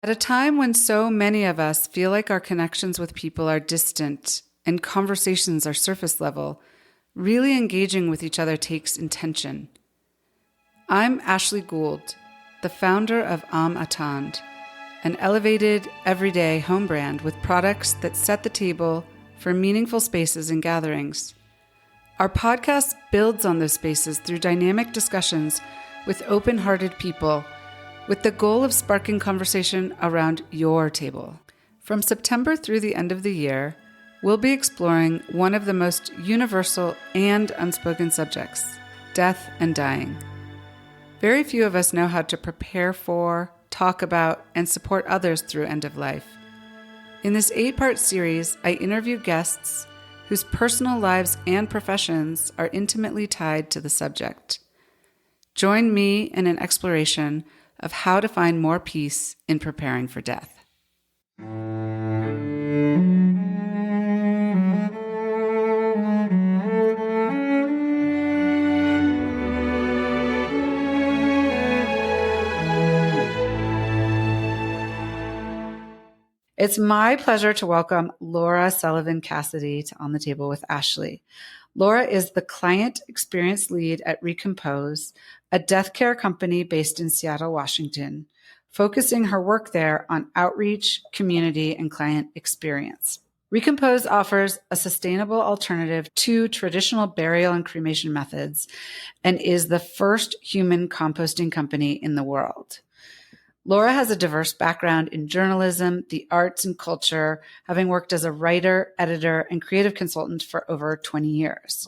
At a time when so many of us feel like our connections with people are distant and conversations are surface level, really engaging with each other takes intention. I'm Ashley Gould, the founder of Attend, an elevated, everyday home brand with products that set the table for meaningful spaces and gatherings. Our podcast builds on those spaces through dynamic discussions with open-hearted people, with the goal of sparking conversation around your table. From September through the end of the year, we'll be exploring one of the most universal and unspoken subjects, death and dying. Very few of us know how to prepare for, talk about, and support others through end of life. In this 8-part series, I interview guests whose personal lives and professions are intimately tied to the subject. Join me in an exploration of how to find more peace in preparing for death. It's my pleasure to welcome Laura Sullivan Cassidy to On the Table with Ashley. Laura is the client experience lead at Recompose, a death care company based in Seattle, Washington, focusing her work there on outreach, community, and client experience. Recompose offers a sustainable alternative to traditional burial and cremation methods and is the first human composting company in the world. Laura has a diverse background in journalism, the arts, and culture, having worked as a writer, editor, and creative consultant for over 20 years.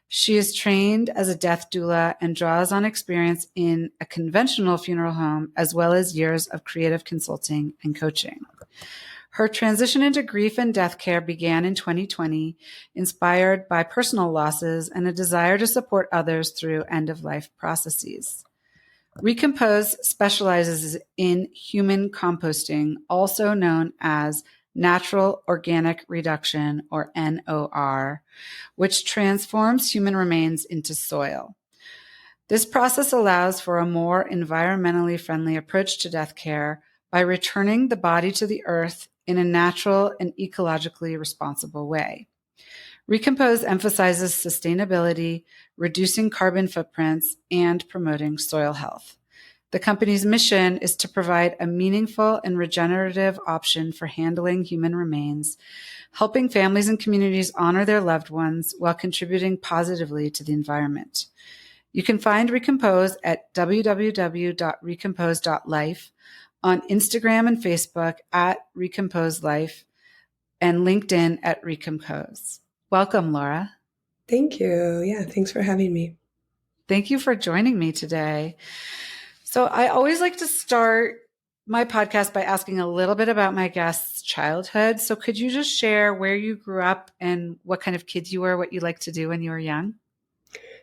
She is trained as a death doula and draws on experience in a conventional funeral home, as well as years of creative consulting and coaching. Her transition into grief and death care began in 2020, inspired by personal losses and a desire to support others through end-of-life processes. Recompose specializes in human composting, also known as natural organic reduction, or NOR, which transforms human remains into soil. This process allows for a more environmentally friendly approach to death care by returning the body to the earth in a natural and ecologically responsible way. Recompose emphasizes sustainability, reducing carbon footprints, and promoting soil health. The company's mission is to provide a meaningful and regenerative option for handling human remains, helping families and communities honor their loved ones while contributing positively to the environment. You can find Recompose at www.recompose.life, on Instagram and Facebook at Recompose Life, and LinkedIn at Recompose. Welcome, Laura. Thank you. Yeah, thanks for having me. Thank you for joining me today. So I always like to start my podcast by asking a little bit about my guest's childhood. So could you just share where you grew up and what kind of kid you were, what you liked to do when you were young?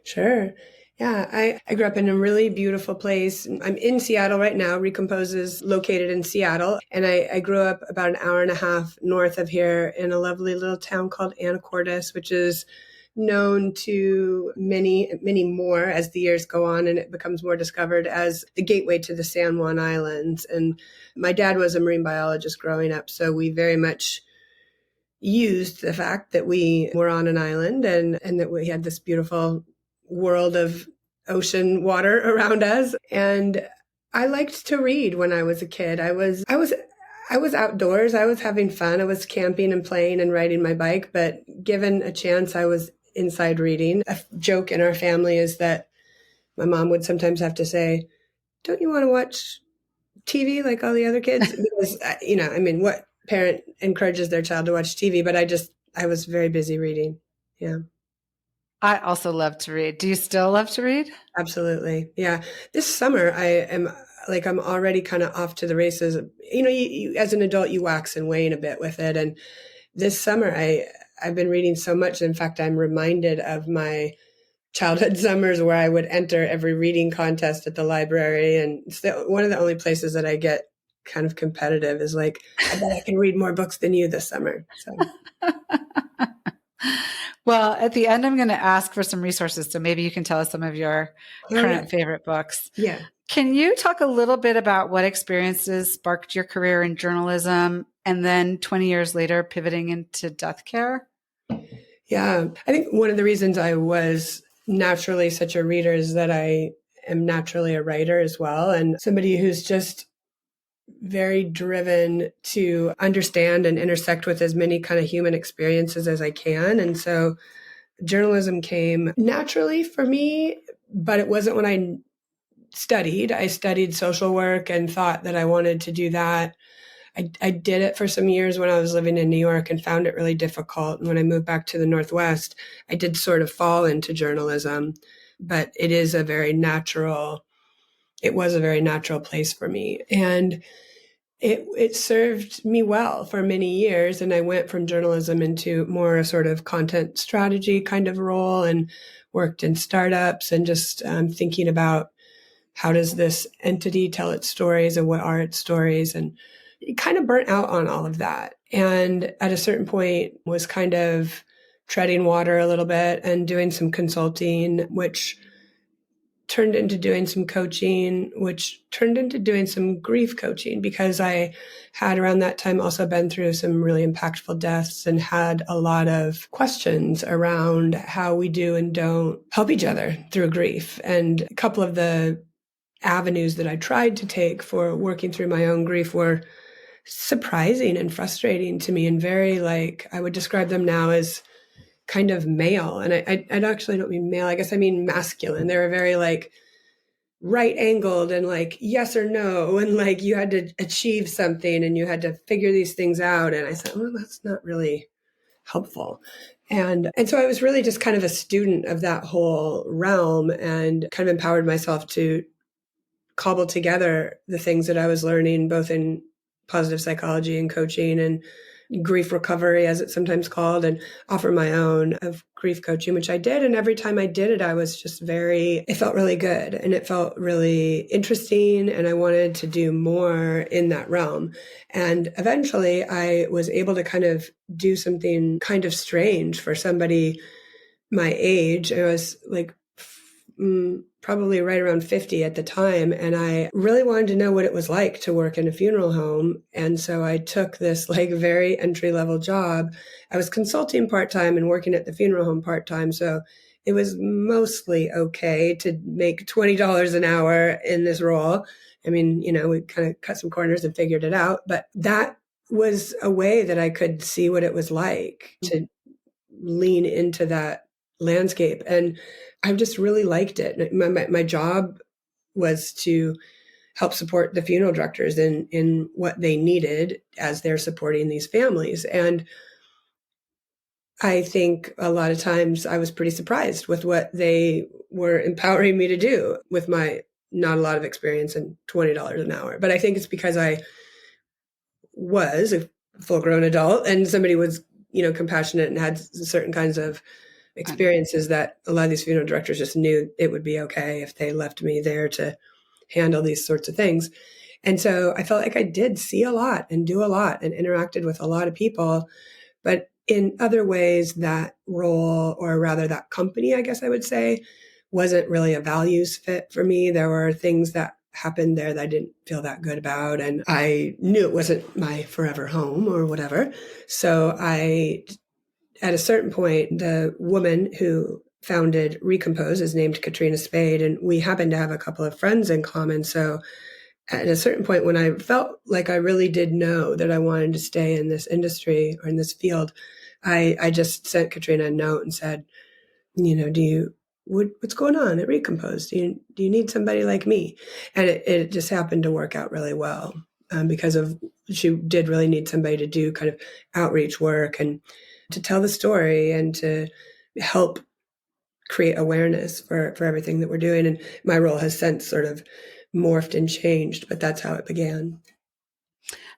Sure. Yeah, I grew up in a really beautiful place. I'm in Seattle right now. Recompose is located in Seattle. And I grew up about an hour and a half north of here in a lovely little town called Anacortes, which is known to many, many more as the years go on and it becomes more discovered as the gateway to the San Juan Islands. And my dad was a marine biologist growing up, so we very much used the fact that we were on an island and that we had this beautiful world of ocean water around us. And I liked to read when I was a kid. I was outdoors. I was having fun. I was camping and playing and riding my bike, but given a chance, I was inside reading. A joke in our family is that my mom would sometimes have to say, "Don't you want to watch TV like all the other kids?" Because, what parent encourages their child to watch TV? But I was very busy reading. Yeah. I also love to read. Do you still love to read? Absolutely. Yeah. This summer, I'm already kind of off to the races. You, as an adult, you wax and wane a bit with it. And this summer, I've been reading so much. In fact, I'm reminded of my childhood summers where I would enter every reading contest at the library. And it's one of the only places that I get kind of competitive is like, I bet I can read more books than you this summer. So. Well, at the end, I'm going to ask for some resources. So maybe you can tell us some of your Oh, yeah. current favorite books. Yeah. Can you talk a little bit about what experiences sparked your career in journalism and then 20 years later pivoting into death care? Yeah. I think one of the reasons I was naturally such a reader is that I am naturally a writer as well, and somebody who's just very driven to understand and intersect with as many kind of human experiences as I can. And so journalism came naturally for me, but it wasn't when I studied. I studied social work and thought that I wanted to do that. I did it for some years when I was living in New York and found it really difficult. And when I moved back to the Northwest, I did sort of fall into journalism, but it was a very natural place for me. And it served me well for many years. And I went from journalism into more a sort of content strategy kind of role and worked in startups and just thinking about how does this entity tell its stories and what are its stories, and kind of burnt out on all of that. And at a certain point was kind of treading water a little bit and doing some consulting, which turned into doing some coaching, which turned into doing some grief coaching, because I had around that time also been through some really impactful deaths and had a lot of questions around how we do and don't help each other through grief. And a couple of the avenues that I tried to take for working through my own grief were surprising and frustrating to me, and very, like, I would describe them now as kind of male. And I actually don't mean male. I guess I mean masculine. They were very like right angled and like yes or no. And like you had to achieve something and you had to figure these things out. And I said, well, that's not really helpful. And so I was really just kind of a student of that whole realm and kind of empowered myself to cobble together the things that I was learning, both in positive psychology and coaching and grief recovery, as it's sometimes called, and offer my own of grief coaching, which I did. And every time I did it, I was just it felt really good and it felt really interesting. And I wanted to do more in that realm. And eventually I was able to kind of do something kind of strange for somebody my age. I was like, probably right around 50 at the time. And I really wanted to know what it was like to work in a funeral home. And so I took this like very entry level job. I was consulting part-time and working at the funeral home part-time. So it was mostly okay to make $20 an hour in this role. I mean, we kind of cut some corners and figured it out, but that was a way that I could see what it was like to lean into that landscape. And I just really liked it. My job was to help support the funeral directors in what they needed as they're supporting these families. And I think a lot of times I was pretty surprised with what they were empowering me to do with my not a lot of experience and $20 an hour. But I think it's because I was a full-grown adult and somebody was, compassionate and had certain kinds of experiences that a lot of these funeral directors just knew it would be okay if they left me there to handle these sorts of things. And so I felt like I did see a lot and do a lot and interacted with a lot of people. But in other ways, that role, or rather that company, I guess I would say, wasn't really a values fit for me. There were things that happened there that I didn't feel that good about. And I knew it wasn't my forever home or whatever. So at a certain point, the woman who founded Recompose is named Katrina Spade, and we happen to have a couple of friends in common. So at a certain point, when I felt like I really did know that I wanted to stay in this industry or in this field, I just sent Katrina a note and said, what's going on at Recompose? Do you need somebody like me? And it just happened to work out really well because she did really need somebody to do kind of outreach work and to tell the story and to help create awareness for everything that we're doing. And my role has since sort of morphed and changed, but that's how it began.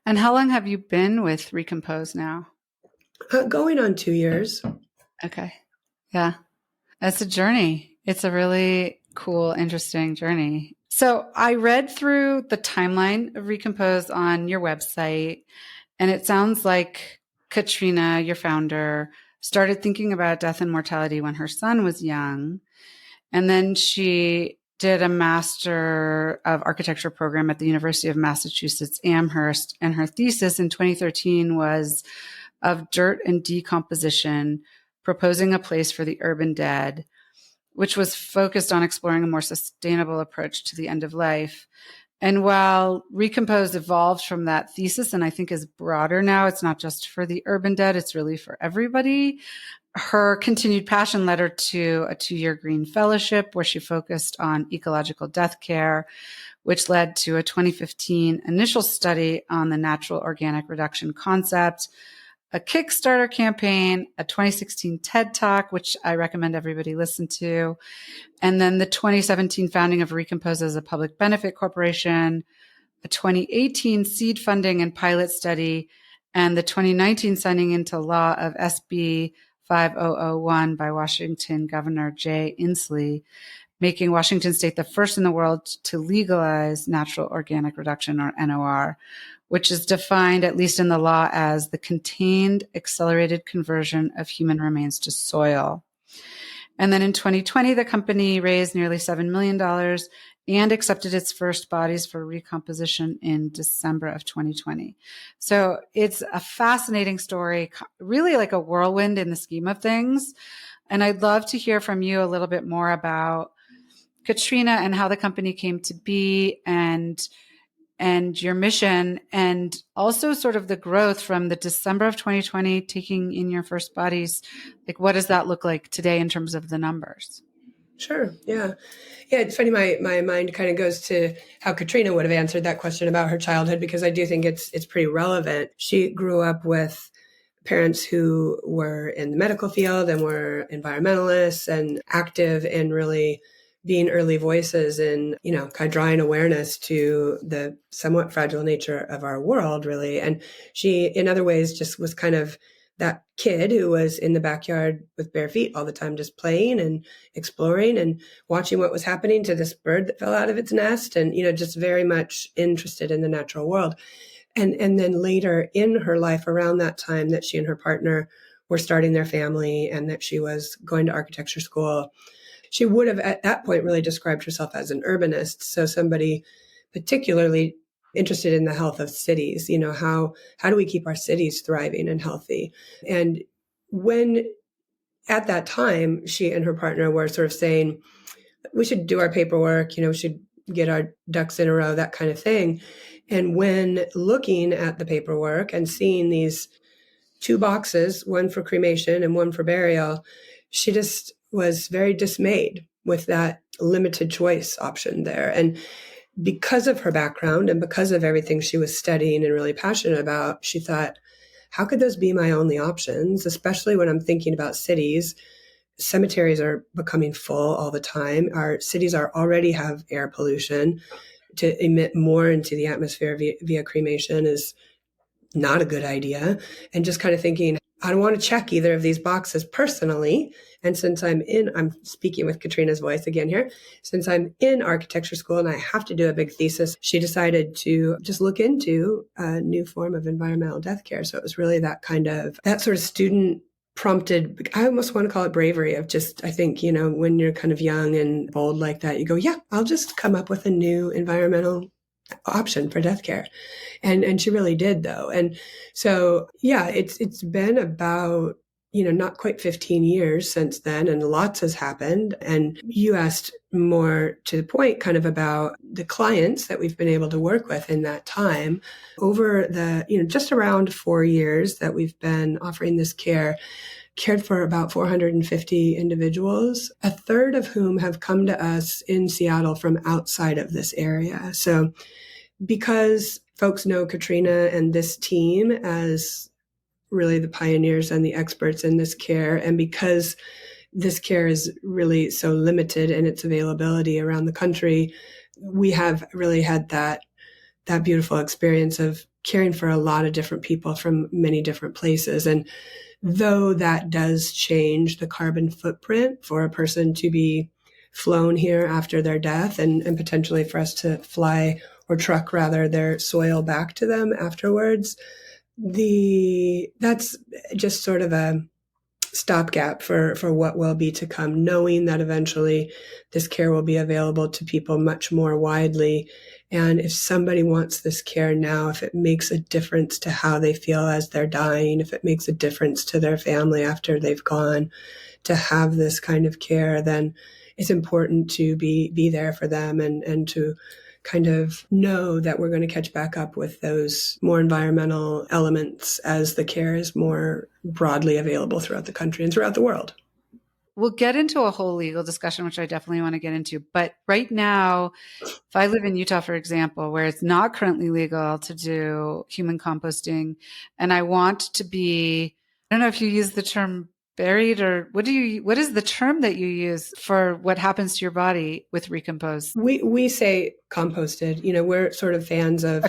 And how long have you been with Recompose now? Going on 2 years. Okay. Yeah. That's a journey. It's a really cool, interesting journey. So I read through the timeline of Recompose on your website, and it sounds like Katrina, your founder, started thinking about death and mortality when her son was young. And then she did a Master of Architecture program at the University of Massachusetts Amherst. And her thesis in 2013 was of dirt and decomposition, proposing a place for the urban dead, which was focused on exploring a more sustainable approach to the end of life. And while Recompose evolved from that thesis, and I think is broader now, it's not just for the urban dead, it's really for everybody. Her continued passion led her to a 2-year Green Fellowship where she focused on ecological death care, which led to a 2015 initial study on the natural organic reduction concept, a Kickstarter campaign, a 2016 TED Talk, which I recommend everybody listen to, and then the 2017 founding of Recompose as a public benefit corporation, a 2018 seed funding and pilot study, and the 2019 signing into law of SB 5001 by Washington Governor Jay Inslee, making Washington state the first in the world to legalize natural organic reduction, or NOR, which is defined, at least in the law, as the contained accelerated conversion of human remains to soil. And then in 2020, the company raised nearly $7 million and accepted its first bodies for recomposition in December of 2020. So it's a fascinating story, really like a whirlwind in the scheme of things. And I'd love to hear from you a little bit more about Katrina and how the company came to be, and your mission, and also sort of the growth from the December of 2020 taking in your first bodies. Like, what does that look like today in terms of the numbers? Sure. Yeah. Yeah. It's funny. My mind kind of goes to how Katrina would have answered that question about her childhood, because I do think it's pretty relevant. She grew up with parents who were in the medical field and were environmentalists and active in really being early voices in, kind of drawing awareness to the somewhat fragile nature of our world, really. And she, in other ways, just was kind of that kid who was in the backyard with bare feet all the time, just playing and exploring and watching what was happening to this bird that fell out of its nest, and, just very much interested in the natural world. And then later in her life, around that time that she and her partner were starting their family and that she was going to architecture school, she would have at that point really described herself as an urbanist. So somebody particularly interested in the health of cities, how do we keep our cities thriving and healthy? And when at that time, she and her partner were sort of saying, we should do our paperwork, we should get our ducks in a row, that kind of thing. And when looking at the paperwork and seeing these 2 boxes, one for cremation and one for burial, she just was very dismayed with that limited choice option there. And because of her background and because of everything she was studying and really passionate about, she thought, how could those be my only options, especially when I'm thinking about cities? Cemeteries are becoming full all the time. Our cities already have air pollution. To emit more into the atmosphere via cremation is not a good idea. And just kind of thinking, I don't want to check either of these boxes personally. And since I'm speaking with Katrina's voice again here, since I'm in architecture school and I have to do a big thesis, she decided to just look into a new form of environmental death care. So it was really that sort of student prompted, I almost want to call it bravery of just, I think, when you're kind of young and bold like that, you go, yeah, I'll just come up with a new environmental option for death care. And she really did, though. And so, yeah, it's been about, not quite 15 years since then, and lots has happened. And you asked more to the point kind of about the clients that we've been able to work with in that time. Over the, just around 4 years that we've been offering this care, cared for about 450 individuals, a third of whom have come to us in Seattle from outside of this area. So because folks know Katrina and this team as really the pioneers and the experts in this care, and because this care is really so limited in its availability around the country, we have really had that beautiful experience of caring for a lot of different people from many different places. And though that does change the carbon footprint for a person to be flown here after their death, and potentially for us to fly or truck rather their soil back to them afterwards, that's just sort of stopgap for what will be to come, knowing that eventually this care will be available to people much more widely. And if somebody wants this care now, if it makes a difference to how they feel as they're dying, if it makes a difference to their family after they've gone, to have this kind of care, then it's important to be there for them and to kind of know that we're going to catch back up with those more environmental elements as the care is more broadly available throughout the country and throughout the world. We'll get into a whole legal discussion, which I definitely want to get into. But right now, if I live in Utah, for example, where it's not currently legal to do human composting, and I want to be, I don't know if you use the term buried, or what is the term that you use for what happens to your body with Recompose? We say composted. We're sort of fans of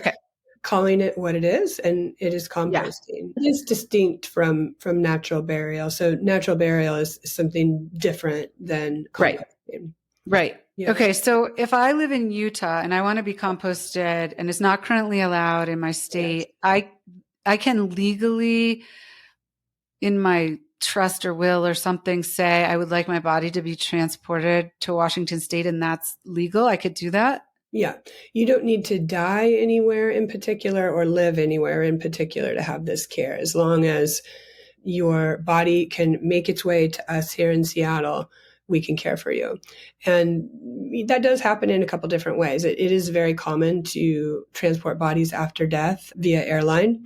calling it what it is, and it is composting. It is distinct from natural burial. So natural burial is something different than composting. Right. Yeah. Okay. So if I live in Utah and I want to be composted and it's not currently allowed in my state, yes. I can legally, in my trust or will or something, say I would like my body to be transported to Washington State, and that's legal. I could do that. Yeah. You don't need to die anywhere in particular or live anywhere in particular to have this care, as long as your body can make its way to us here in Seattle. We can care for you. And that does happen in a couple different ways. It is very common to transport bodies after death via airline.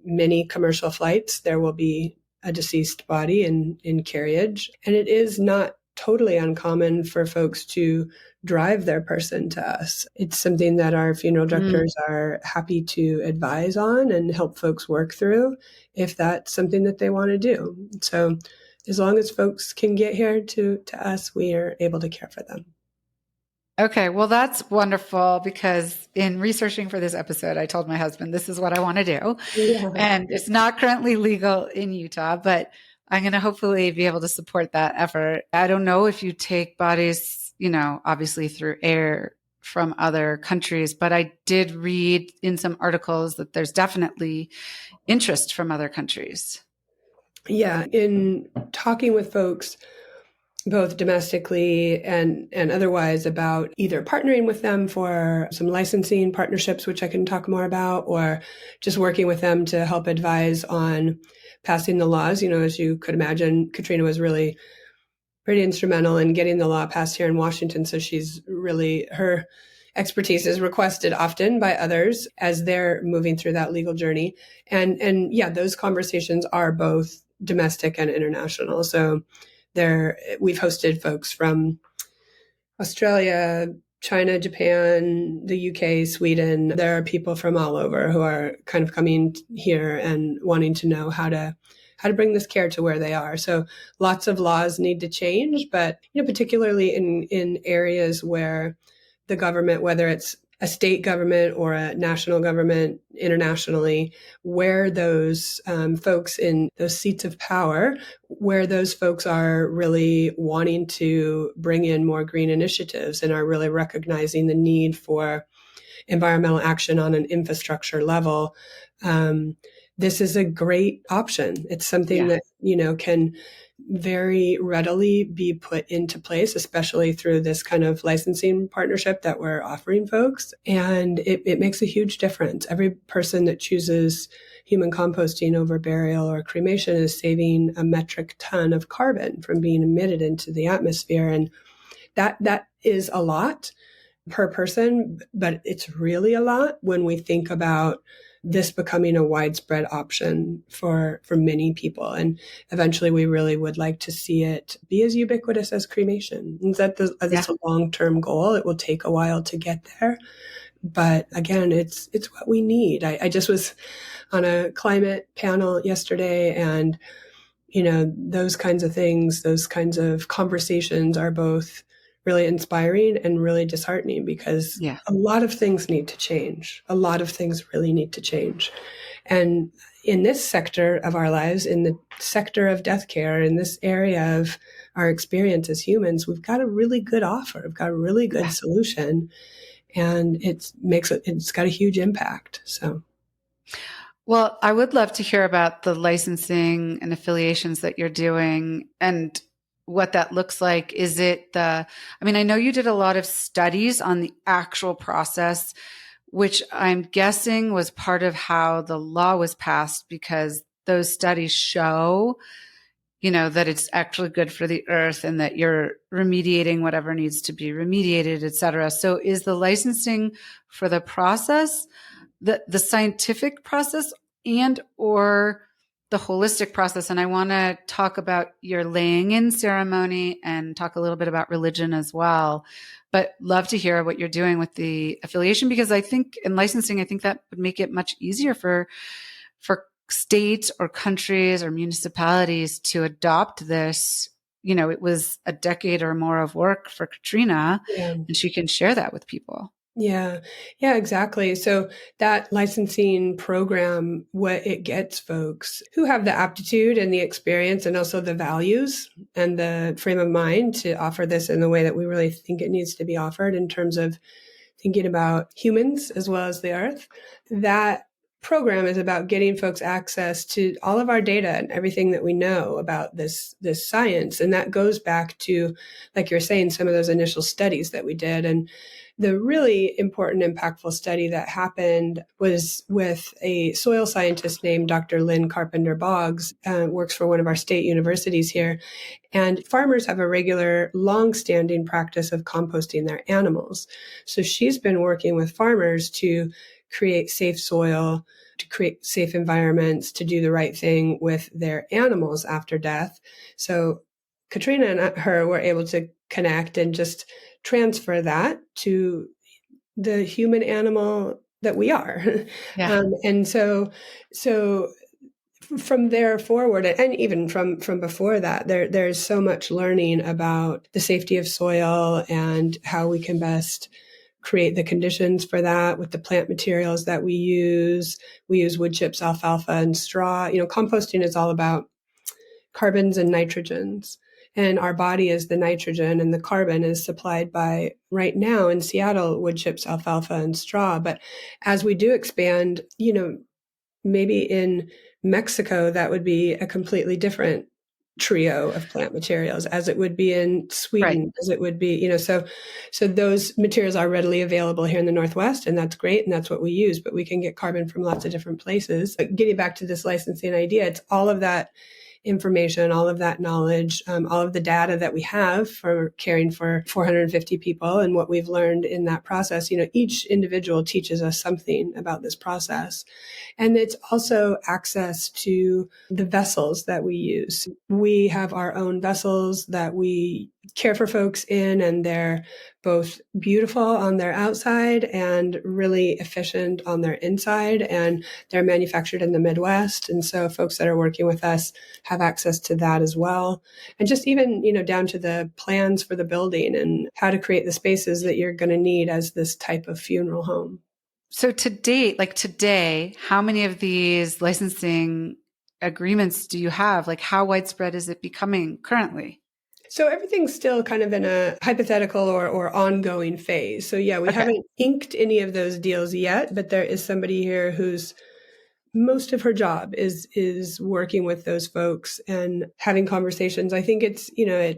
Many commercial flights, there will be a deceased body in carriage. And it is not totally uncommon for folks to drive their person to us. It's something that our funeral directors are happy to advise on and help folks work through if that's something that they want to do. So as long as folks can get here to us, we are able to care for them. Okay, well, that's wonderful, because in researching for this episode, I told my husband, this is what I want to do. Yeah. And it's not currently legal in Utah, but I'm going to hopefully be able to support that effort. I don't know if you take bodies, obviously through air from other countries, but I did read in some articles that there's definitely interest from other countries. Yeah. In talking with folks, both domestically and otherwise, about either partnering with them for some licensing partnerships, which I can talk more about, or just working with them to help advise on passing the laws. As you could imagine, Katrina was really pretty instrumental in getting the law passed here in Washington. So her expertise is requested often by others as they're moving through that legal journey. And yeah, those conversations are both domestic and international. So we've hosted folks from Australia, China, Japan, the UK, Sweden. There are people from all over who are kind of coming here and wanting to know how to bring this care to where they are. So lots of laws need to change, but particularly in areas where the government, whether it's a state government or a national government internationally, where those folks in those seats of power, where those folks are really wanting to bring in more green initiatives and are really recognizing the need for environmental action on an infrastructure level, this is a great option. It's something that, can very readily be put into place, especially through this kind of licensing partnership that we're offering folks. And it makes a huge difference. Every person that chooses human composting over burial or cremation is saving a metric ton of carbon from being emitted into the atmosphere. And that is a lot per person, but it's really a lot when we think about this becoming a widespread option for many people. And eventually we really would like to see it be as ubiquitous as cremation. And that's a long-term goal. It will take a while to get there. But again, it's what we need. I just was on a climate panel yesterday, and, those kinds of things, those kinds of conversations are both really inspiring and really disheartening, because a lot of things need to change. A lot of things really need to change. And in this sector of our lives, in the sector of death care, in this area of our experience as humans, we've got a really good offer. We've got a really good solution, and it's got a huge impact. So Well, I would love to hear about the licensing and affiliations that you're doing and what that looks like. Is it I mean, I know you did a lot of studies on the actual process, which I'm guessing was part of how the law was passed because those studies show, that it's actually good for the earth and that you're remediating whatever needs to be remediated, et cetera. So is the licensing for the process, the scientific process and or the holistic process? And I want to talk about your laying in ceremony and talk a little bit about religion as well. But love to hear what you're doing with the affiliation, because I think in licensing, I think that would make it much easier for states or countries or municipalities to adopt this. It was a decade or more of work for Katrina, Yeah. and she can share that with people. Yeah. Yeah, exactly. So that licensing program, what it gets folks who have the aptitude and the experience and also the values and the frame of mind to offer this in the way that we really think it needs to be offered in terms of thinking about humans as well as the earth. That program is about getting folks access to all of our data and everything that we know about this science. And that goes back to, like you're saying, some of those initial studies that we did. And the really important, impactful study that happened was with a soil scientist named Dr. Lynn Carpenter Boggs, works for one of our state universities here. And farmers have a regular, long-standing practice of composting their animals. So she's been working with farmers to create safe soil, to create safe environments, to do the right thing with their animals after death. So Katrina and her were able to connect and just transfer that to the human animal that we are. Yeah. And so from there forward, and even from before that, there's so much learning about the safety of soil and how we can best create the conditions for that with the plant materials that we use. We use wood chips, alfalfa, and straw. Composting is all about carbons and nitrogens. And our body is the nitrogen, and the carbon is supplied by, right now in Seattle, wood chips, alfalfa, and straw. But as we do expand, maybe in Mexico, that would be a completely different trio of plant materials, as it would be in Sweden, Right. as it would be, so those materials are readily available here in the Northwest, and that's great, and that's what we use, but we can get carbon from lots of different places. But getting back to this licensing idea, it's all of that information, all of that knowledge, all of the data that we have for caring for 450 people and what we've learned in that process. Each individual teaches us something about this process. And it's also access to the vessels that we use. We have our own vessels that we care for folks in, and they're both beautiful on their outside and really efficient on their inside. And they're manufactured in the Midwest. And so folks that are working with us have access to that as well. And just even, down to the plans for the building and how to create the spaces that you're going to need as this type of funeral home. So to date, like today, how many of these licensing agreements do you have? Like how widespread is it becoming currently? So everything's still kind of in a hypothetical or ongoing phase. So yeah, we Okay. haven't inked any of those deals yet, but there is somebody here who's most of her job is working with those folks and having conversations. I think I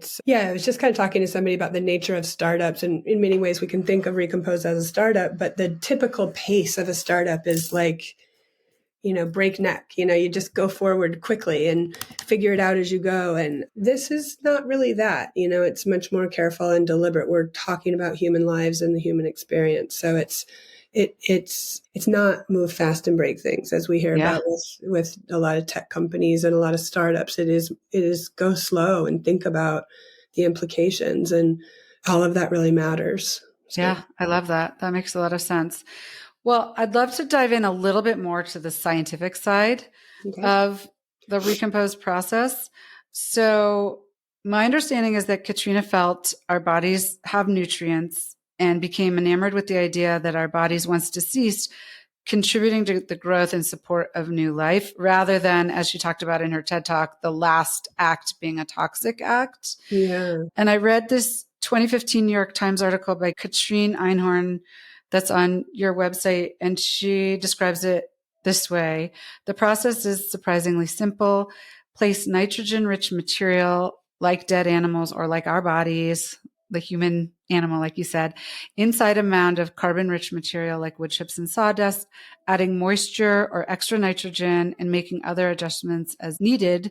was just kind of talking to somebody about the nature of startups, and in many ways we can think of Recompose as a startup, but the typical pace of a startup is like, breakneck. You just go forward quickly and figure it out as you go. And this is not really that. It's much more careful and deliberate. We're talking about human lives and the human experience. So it's not move fast and break things as we hear about with a lot of tech companies and a lot of startups. It is go slow and think about the implications, and all of that really matters. So. Yeah, I love that. That makes a lot of sense. Well, I'd love to dive in a little bit more to the scientific side Okay. of the Recompose process. So my understanding is that Katrina felt our bodies have nutrients and became enamored with the idea that our bodies, once deceased, contributing to the growth and support of new life, rather than, as she talked about in her TED Talk, the last act being a toxic act. Yeah. And I read this 2015 New York Times article by Katrine Einhorn that's on your website, and she describes it this way. The process is surprisingly simple. Place nitrogen-rich material like dead animals or like our bodies, the human animal, like you said, inside a mound of carbon-rich material like wood chips and sawdust, adding moisture or extra nitrogen and making other adjustments as needed.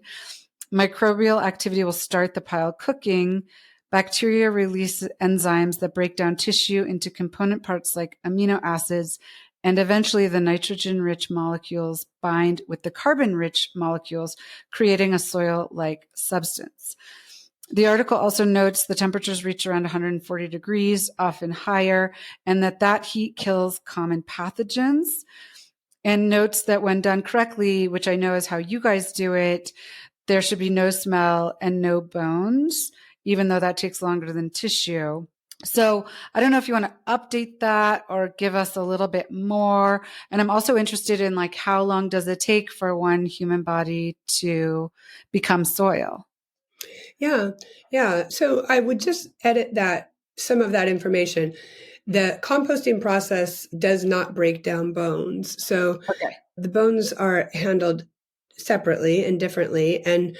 Microbial activity will start the pile cooking. Bacteria release enzymes that break down tissue into component parts like amino acids, and eventually the nitrogen-rich molecules bind with the carbon-rich molecules, creating a soil-like substance. The article also notes the temperatures reach around 140 degrees, often higher, and that heat kills common pathogens, and notes that when done correctly, which I know is how you guys do it, there should be no smell and no bones, even though that takes longer than tissue. So I don't know if you want to update that or give us a little bit more. And I'm also interested in like, how long does it take for one human body to become soil? Yeah. Yeah. So I would just edit some of that information. The composting process does not break down bones. So Okay. the bones are handled separately and differently. And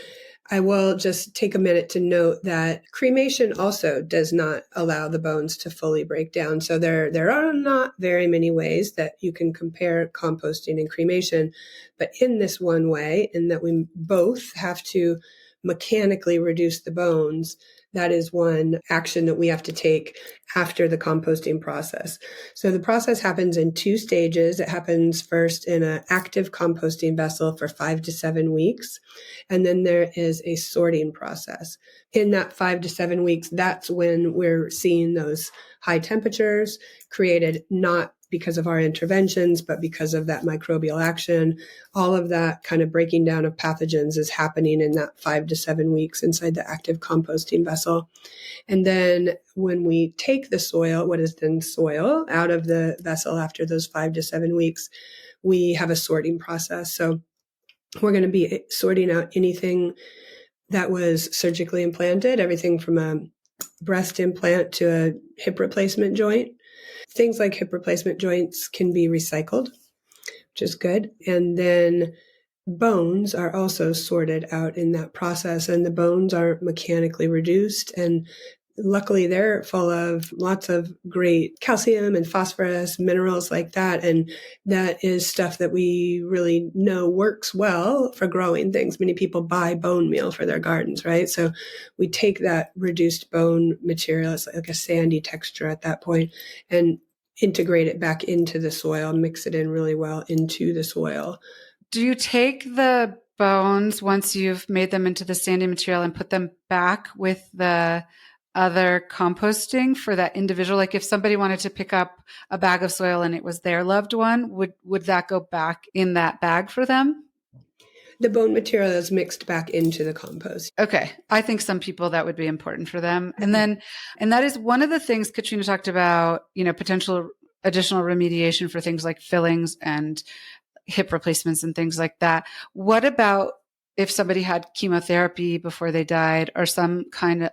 I will just take a minute to note that cremation also does not allow the bones to fully break down. So there are not very many ways that you can compare composting and cremation, but in this one way, in that we both have to mechanically reduce the bones, that is one action that we have to take after the composting process. So the process happens in 2 stages. It happens first in an active composting vessel for 5 to 7 weeks. And then there is a sorting process. In that 5 to 7 weeks, that's when we're seeing those high temperatures created not because of our interventions, but because of that microbial action. All of that kind of breaking down of pathogens is happening in that 5 to 7 weeks inside the active composting vessel. And then when we take the soil, what is then soil, out of the vessel after those 5 to 7 weeks, we have a sorting process. So we're going to be sorting out anything that was surgically implanted, everything from a breast implant to a hip replacement joint. Things like hip replacement joints can be recycled, which is good. And then bones are also sorted out in that process, and the bones are mechanically reduced. And luckily, they're full of lots of great calcium and phosphorus, minerals like that. And that is stuff that we really know works well for growing things. Many people buy bone meal for their gardens, right? So we take that reduced bone material, it's like a sandy texture at that point, and integrate it back into the soil, mix it in really well into the soil. Do you take the bones once you've made them into the sandy material and put them back with the other composting for that individual? Like if somebody wanted to pick up a bag of soil and it was their loved one, would that go back in that bag for them? The bone material is mixed back into the compost. Okay. I think some people that would be important for them. And that is one of the things Katrina talked about, potential additional remediation for things like fillings and hip replacements and things like that. What about if somebody had chemotherapy before they died or some kind of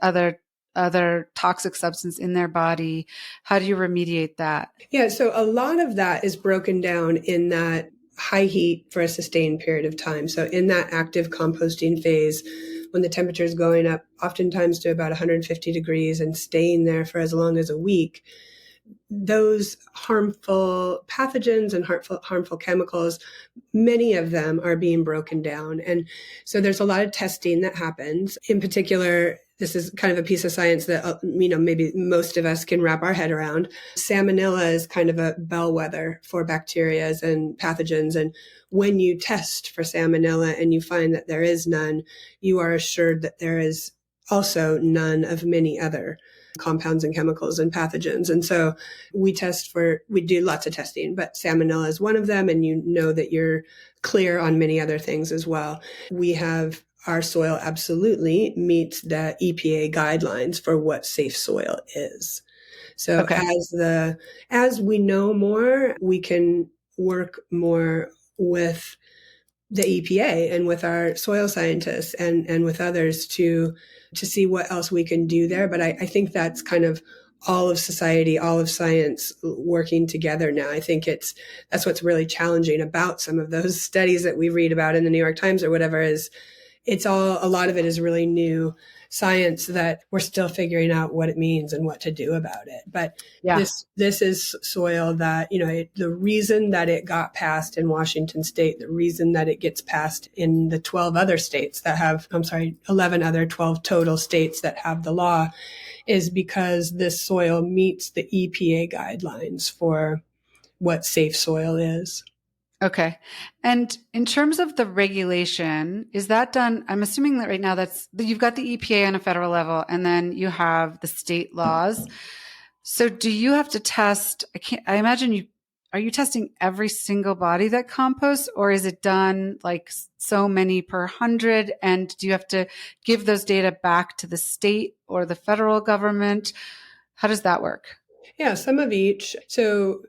other toxic substance in their body? How do you remediate that? Yeah, so a lot of that is broken down in that high heat for a sustained period of time. So in that active composting phase, when the temperature is going up, oftentimes to about 150 degrees and staying there for as long as a week, those harmful pathogens and harmful chemicals, many of them are being broken down. And so there's a lot of testing that happens. In particular, this is kind of a piece of science that, maybe most of us can wrap our head around. Salmonella is kind of a bellwether for bacteria and pathogens. And when you test for salmonella and you find that there is none, you are assured that there is also none of many other compounds and chemicals and pathogens. And so we do lots of testing, but salmonella is one of them. And you know that you're clear on many other things as well. Our soil absolutely meets the EPA guidelines for what safe soil is. So Okay. as we know more, we can work more with the EPA and with our soil scientists and with others to see what else we can do there. But I think that's kind of all of society, all of science working together now. I think that's what's really challenging about some of those studies that we read about in the New York Times or whatever, is a lot of it is really new science that we're still figuring out what it means and what to do about it. But Yeah. this is soil that, the reason that it got passed in Washington state, the reason that it gets passed in the 12 other states that have, 11 other 12 total states that have the law, is because this soil meets the EPA guidelines for what safe soil is. Okay. And in terms of the regulation, is that done? I'm assuming that right now you've got the EPA on a federal level, and then you have the state laws. So do you have to test? I imagine are you testing every single body that composts, or is it done like so many per 100? And do you have to give those data back to the state or the federal government? How does that work? Yeah, some of each. So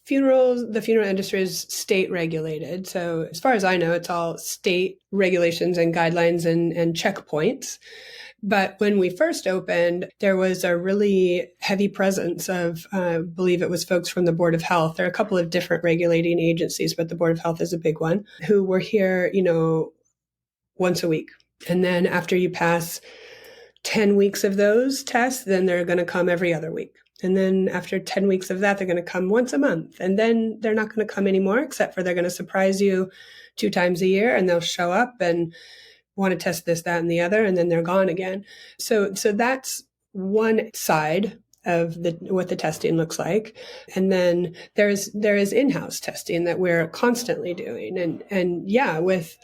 the funeral industry is state regulated. So as far as I know, it's all state regulations and guidelines and checkpoints. But when we first opened, there was a really heavy presence of, I believe it was folks from the Board of Health. There are a couple of different regulating agencies, but the Board of Health is a big one, who were here, once a week. And then after you pass 10 weeks of those tests, then they're going to come every other week. And then after 10 weeks of that, they're going to come once a month. And then they're not going to come anymore, except for they're going to surprise you 2 times a year, and they'll show up and want to test this, that, and the other, and then they're gone again. So that's one side of what the testing looks like. And then there is in-house testing that we're constantly doing. And yeah, with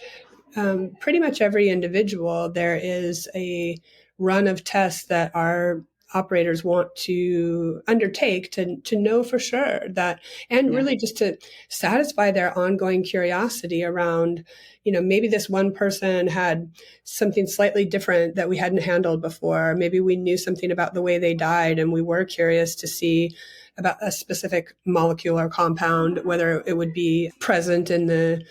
pretty much every individual, there is a run of tests that our operators want to undertake to know for sure that, and really just to satisfy their ongoing curiosity around, maybe this one person had something slightly different that we hadn't handled before. Maybe we knew something about the way they died, and we were curious to see about a specific molecule or compound, whether it would be present in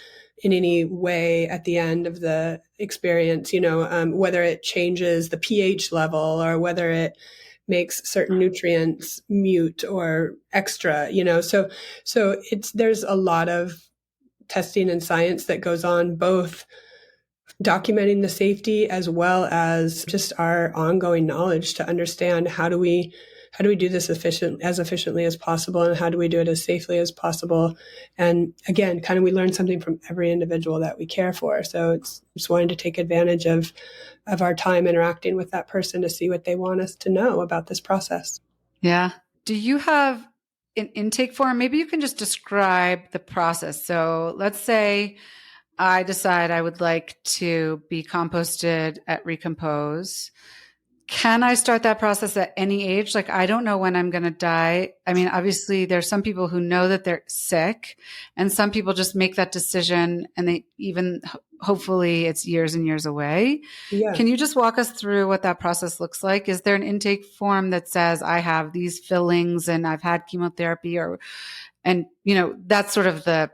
any way at the end of the experience, whether it changes the pH level or whether it makes certain nutrients mute or extra, so there's a lot of testing and science that goes on, both documenting the safety as well as just our ongoing knowledge to understand how do we do this as efficiently as possible, and how do we do it as safely as possible. And again, kind of we learn something from every individual that we care for. So it's just wanting to take advantage of our time interacting with that person to see what they want us to know about this process. Yeah. Do you have an intake form? Maybe you can just describe the process. So let's say I decide I would like to be composted at Recompose. Can I start that process at any age? Like, I don't know when I'm going to die. I mean, obviously there's some people who know that they're sick, and some people just make that decision, and they even, hopefully it's years and years away. Yeah. Can you just walk us through what that process looks like? Is there an intake form that says I have these fillings and I've had chemotherapy, and that's sort of the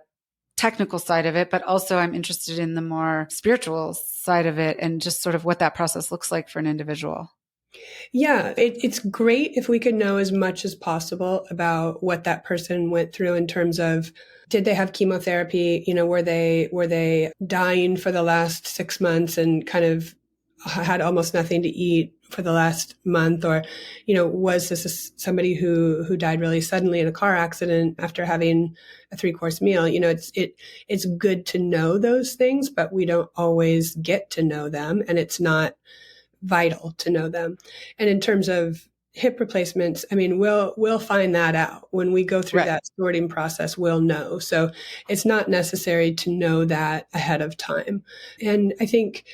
technical side of it, but also I'm interested in the more spiritual side of it and just sort of what that process looks like for an individual. Yeah, it's great if we could know as much as possible about what that person went through in terms of, did they have chemotherapy? Were they dying for the last 6 months and kind of had almost nothing to eat for the last month? Or, was this somebody who died really suddenly in a car accident after having a 3-course meal? It's good to know those things, but we don't always get to know them, and it's not vital to know them. And in terms of hip replacements, I mean, we'll find that out when we go through that sorting process. We'll know. So it's not necessary to know that ahead of time. And I think,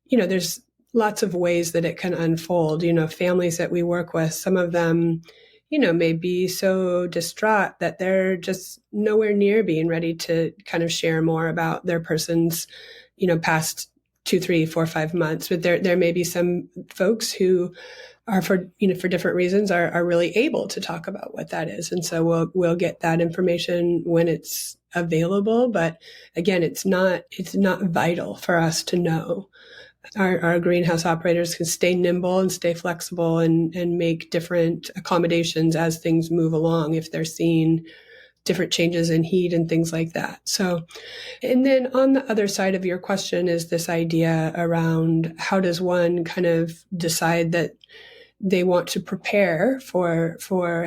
there's lots of ways that it can unfold. Families that we work with, some of them, may be so distraught that they're just nowhere near being ready to kind of share more about their person's, past 2, 3, 4, 5 months. But there may be some folks who are for different reasons are really able to talk about what that is. And so we'll get that information when it's available. But again, it's not vital for us to know. our greenhouse operators can stay nimble and stay flexible and make different accommodations as things move along if they're seeing different changes in heat and things like that. So, and then on the other side of your question is this idea around how does one kind of decide that they want to prepare for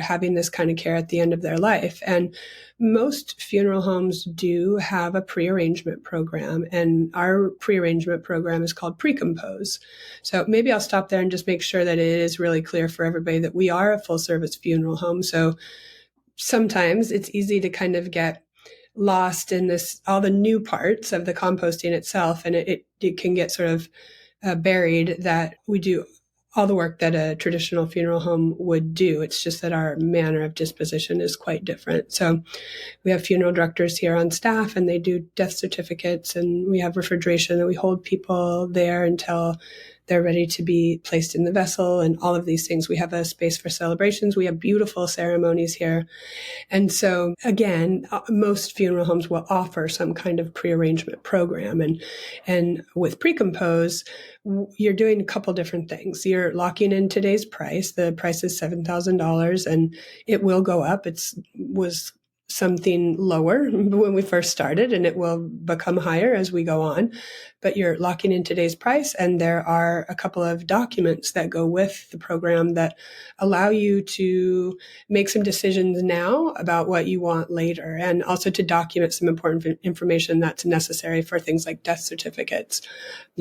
having this kind of care at the end of their life. And most funeral homes do have a pre-arrangement program, and our pre-arrangement program is called Recompose. So maybe I'll stop there and just make sure that it is really clear for everybody that we are a full service funeral home. So sometimes it's easy to kind of get lost in this, all the new parts of the composting itself. And it can get sort of buried that we do all the work that a traditional funeral home would do. It's just that our manner of disposition is quite different. So we have funeral directors here on staff, and they do death certificates, and we have refrigeration, and we hold people there until they're ready to be placed in the vessel, and all of these things. We have a space for celebrations. We have beautiful ceremonies here. And so again, most funeral homes will offer some kind of pre-arrangement program. And with Recompose, you're doing a couple different things. You're locking in today's price. The price is $7,000, and it will go up. Was something lower when we first started, and it will become higher as we go on. But you're locking in today's price, and there are a couple of documents that go with the program that allow you to make some decisions now about what you want later, and also to document some important information that's necessary for things like death certificates,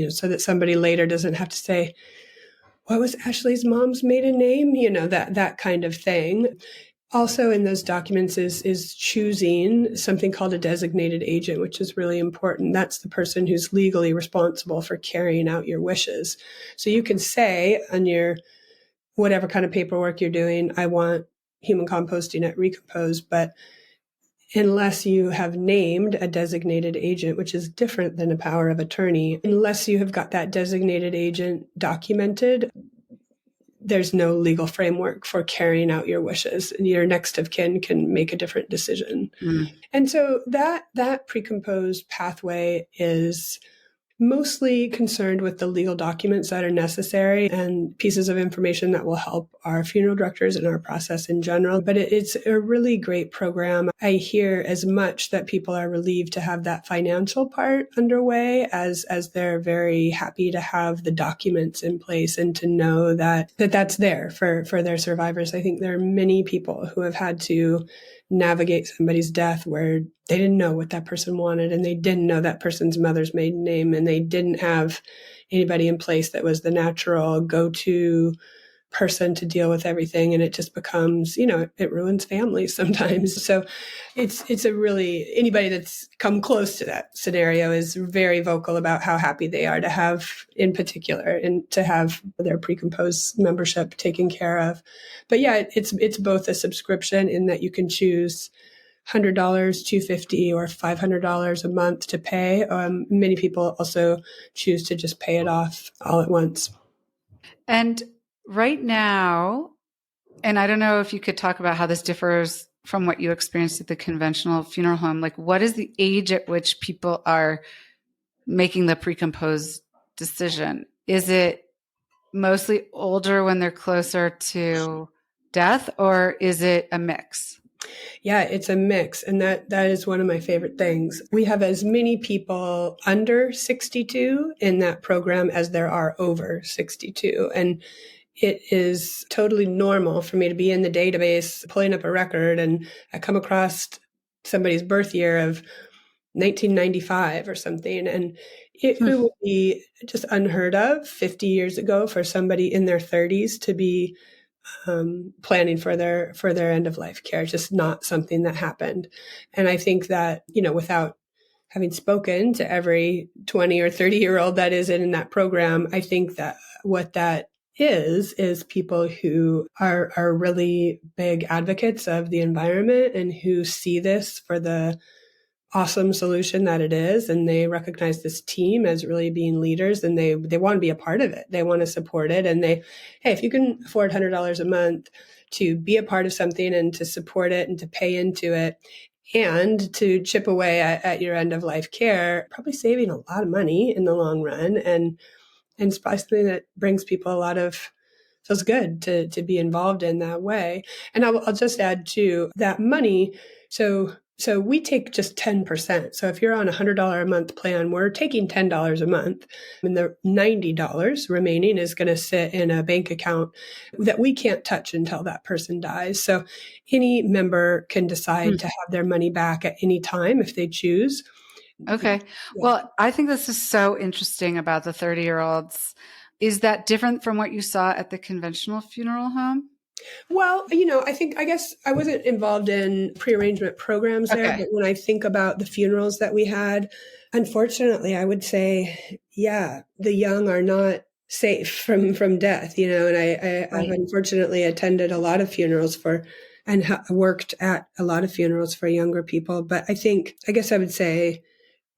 so that somebody later doesn't have to say, what was Ashley's mom's maiden name? That kind of thing. Also in those documents is choosing something called a designated agent, which is really important. That's the person who's legally responsible for carrying out your wishes. So you can say on your whatever kind of paperwork you're doing, I want human composting at Recompose, but unless you have named a designated agent, which is different than a power of attorney, unless you have got that designated agent documented, there's no legal framework for carrying out your wishes. Your next of kin can make a different decision. And so that pre-composed pathway is mostly concerned with the legal documents that are necessary and pieces of information that will help our funeral directors and our process in general. But it's a really great program. I hear as much that people are relieved to have that financial part underway as they're very happy to have the documents in place and to know that's there for their survivors. I think there are many people who have had to navigate somebody's death where they didn't know what that person wanted, and they didn't know that person's mother's maiden name, and they didn't have anybody in place that was the natural go-to person to deal with everything. And it just becomes, it ruins families sometimes. So it's a really, anybody that's come close to that scenario is very vocal about how happy they are to have, in particular, and to have their pre-composed membership taken care of. But yeah, it's both a subscription in that you can choose $100, $250, or $500 a month to pay. Many people also choose to just pay it off all at once. And right now, and I don't know if you could talk about how this differs from what you experienced at the conventional funeral home, like what is the age at which people are making the pre-composed decision? Is it mostly older when they're closer to death, or is it a mix? Yeah, it's a mix. And that is one of my favorite things. We have as many people under 62 in that program as there are over 62. And it is totally normal for me to be in the database pulling up a record, and I come across somebody's birth year of 1995 or something. And it would be just unheard of 50 years ago for somebody in their 30s to be planning for their end of life care. Just not something that happened. And I think that, without having spoken to every 20 or 30-year-old that is in that program, I think that what that is people who are really big advocates of the environment and who see this for the awesome solution that it is. And they recognize this team as really being leaders, and they want to be a part of it. They want to support it. And hey, if you can afford $100 a month to be a part of something and to support it and to pay into it and to chip away at your end of life care, probably saving a lot of money in the long run. And And it's probably something that brings people a lot of, feels good to be involved in that way. And I'll just add too, that money. So we take just 10%. So if you're on $100 a month plan, we're taking $10 a month, and the $90 remaining is going to sit in a bank account that we can't touch until that person dies. So any member can decide to have their money back at any time if they choose. Okay. Yeah. Well, I think this is so interesting about the 30-year-olds. Is that different from what you saw at the conventional funeral home? Well, I guess I wasn't involved in pre-arrangement programs there, Okay. but when I think about the funerals that we had, unfortunately, I would say, yeah, the young are not safe from death, and I've Right. unfortunately attended a lot of funerals and worked at a lot of funerals for younger people. But I guess I would say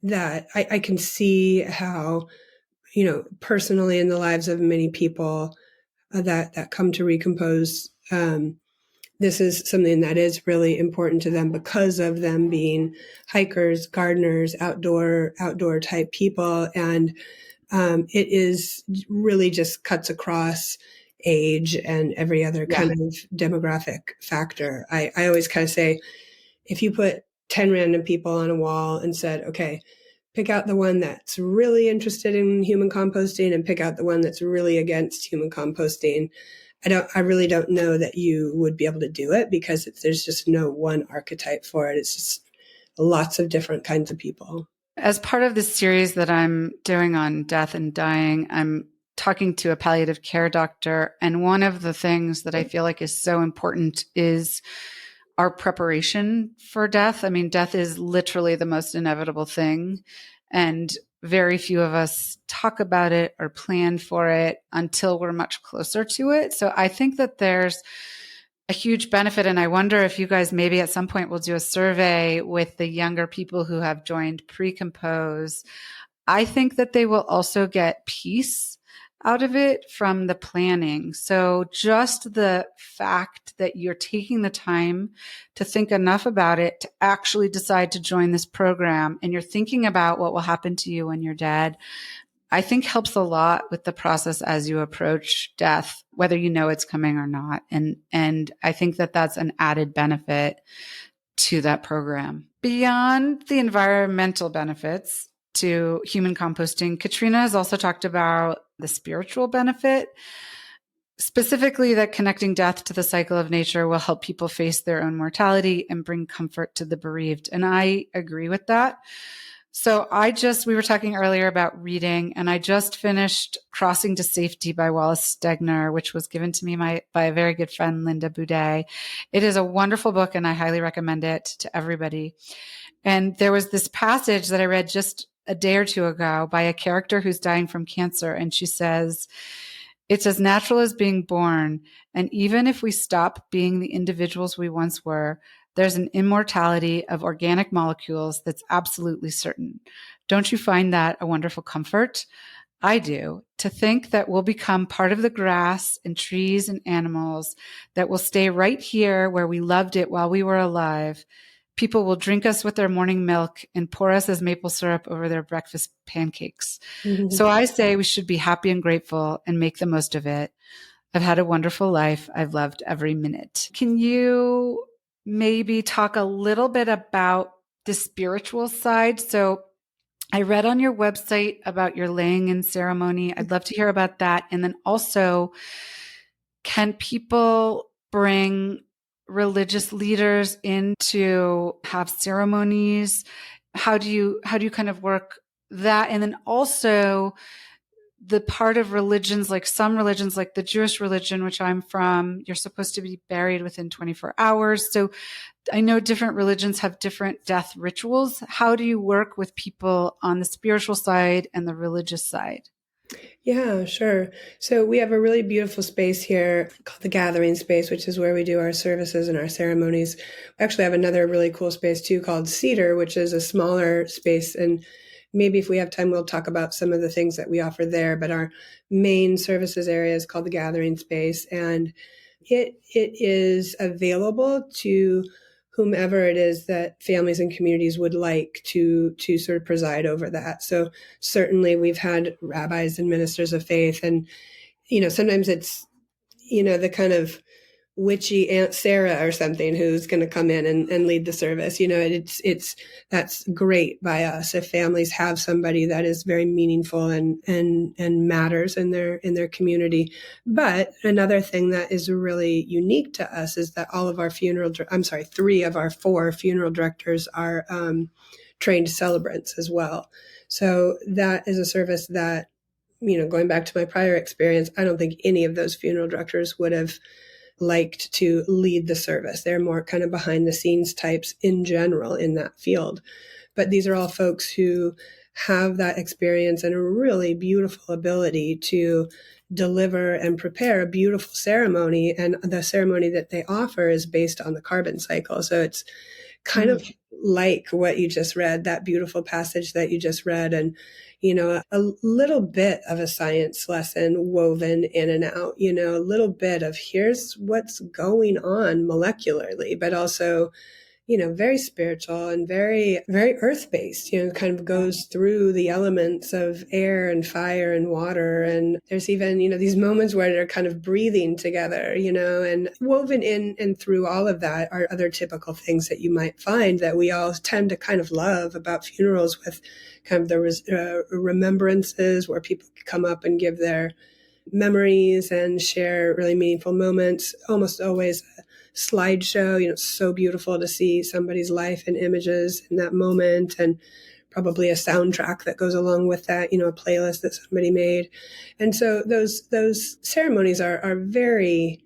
that I can see how, personally in the lives of many people that come to Recompose, this is something that is really important to them because of them being hikers, gardeners, outdoor type people. And it is really just cuts across age and every other Yeah. kind of demographic factor. I always kind of say, if you put 10 random people on a wall and said, okay, pick out the one that's really interested in human composting and pick out the one that's really against human composting, I really don't know that you would be able to do it because there's just no one archetype for it. It's just lots of different kinds of people. As part of this series that I'm doing on death and dying, I'm talking to a palliative care doctor. And one of the things that I feel like is so important is our preparation for death. I mean, death is literally the most inevitable thing. And very few of us talk about it or plan for it until we're much closer to it. So I think that there's a huge benefit. And I wonder if you guys maybe at some point will do a survey with the younger people who have joined Recompose. I think that they will also get peace out of it from the planning. So just the fact that you're taking the time to think enough about it to actually decide to join this program, and you're thinking about what will happen to you when you're dead, I think helps a lot with the process as you approach death, whether you know it's coming or not. And I think that that's an added benefit to that program. Beyond the environmental benefits to human composting, Katrina has also talked about the spiritual benefit, specifically that connecting death to the cycle of nature will help people face their own mortality and bring comfort to the bereaved. And I agree with that. So we were talking earlier about reading, and I just finished Crossing to Safety by Wallace Stegner, which was given to me by a very good friend, Linda Boudet. It is a wonderful book, and I highly recommend it to everybody. And there was this passage that I read just a day or two ago by a character who's dying from cancer. And she says, "It's as natural as being born. And even if we stop being the individuals we once were, there's an immortality of organic molecules that's absolutely certain. Don't you find that a wonderful comfort?" I do. To think that we'll become part of the grass and trees and animals, that will stay right here where we loved it while we were alive. People will drink us with their morning milk and pour us as maple syrup over their breakfast pancakes. So I say we should be happy and grateful and make the most of it. I've had a wonderful life. I've loved every minute. Can you maybe talk a little bit about the spiritual side? So I read on your website about your laying in ceremony. I'd love to hear about that. And then also, can people bring religious leaders in to have ceremonies? How do you kind of work that? And then also the part of religions, like some religions, like the Jewish religion, which I'm from, you're supposed to be buried within 24 hours. So I know different religions have different death rituals. How do you work with people on the spiritual side and the religious side? Yeah, sure. So we have a really beautiful space here called the Gathering Space, which is where we do our services and our ceremonies. We actually have another really cool space too called Cedar, which is a smaller space. And maybe if we have time, we'll talk about some of the things that we offer there. But our main services area is called the Gathering Space. And it is available to whomever it is that families and communities would like to sort of preside over that. So certainly we've had rabbis and ministers of faith, and sometimes it's the kind of witchy Aunt Sarah or something who's going to come in and lead the service. It's that's great by us if families have somebody that is very meaningful and matters in their community. But another thing that is really unique to us is that all of our three of our four funeral directors are trained celebrants as well. So that is a service that, going back to my prior experience, I don't think any of those funeral directors would have liked to lead the service. They're more kind of behind the scenes types in general in that field. But these are all folks who have that experience and a really beautiful ability to deliver and prepare a beautiful ceremony. And the ceremony that they offer is based on the carbon cycle. So it's kind of like what you just read, that beautiful passage that you just read. And a little bit of a science lesson woven in and out, a little bit of here's what's going on molecularly, but also, very spiritual and very, very earth-based, kind of goes through the elements of air and fire and water. And there's even, these moments where they're kind of breathing together, and woven in and through all of that are other typical things that you might find that we all tend to kind of love about funerals, with kind of the remembrances where people come up and give their memories and share really meaningful moments, almost always slideshow. It's so beautiful to see somebody's life and images in that moment, and probably a soundtrack that goes along with that, a playlist that somebody made. And so those ceremonies are very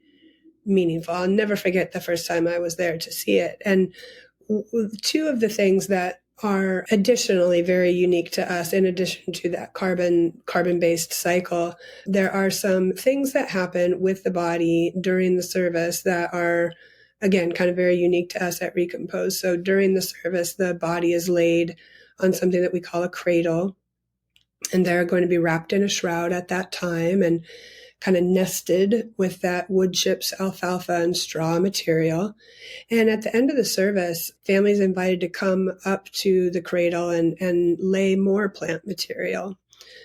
meaningful. I'll never forget the first time I was there to see it. And two of the things that are additionally very unique to us, in addition to that carbon-based cycle, there are some things that happen with the body during the service that are, again, kind of very unique to us at Recompose. So during the service, the body is laid on something that we call a cradle, and they're going to be wrapped in a shroud at that time and kind of nested with that wood chips, alfalfa, and straw material. And at the end of the service, families invited to come up to the cradle and lay more plant material.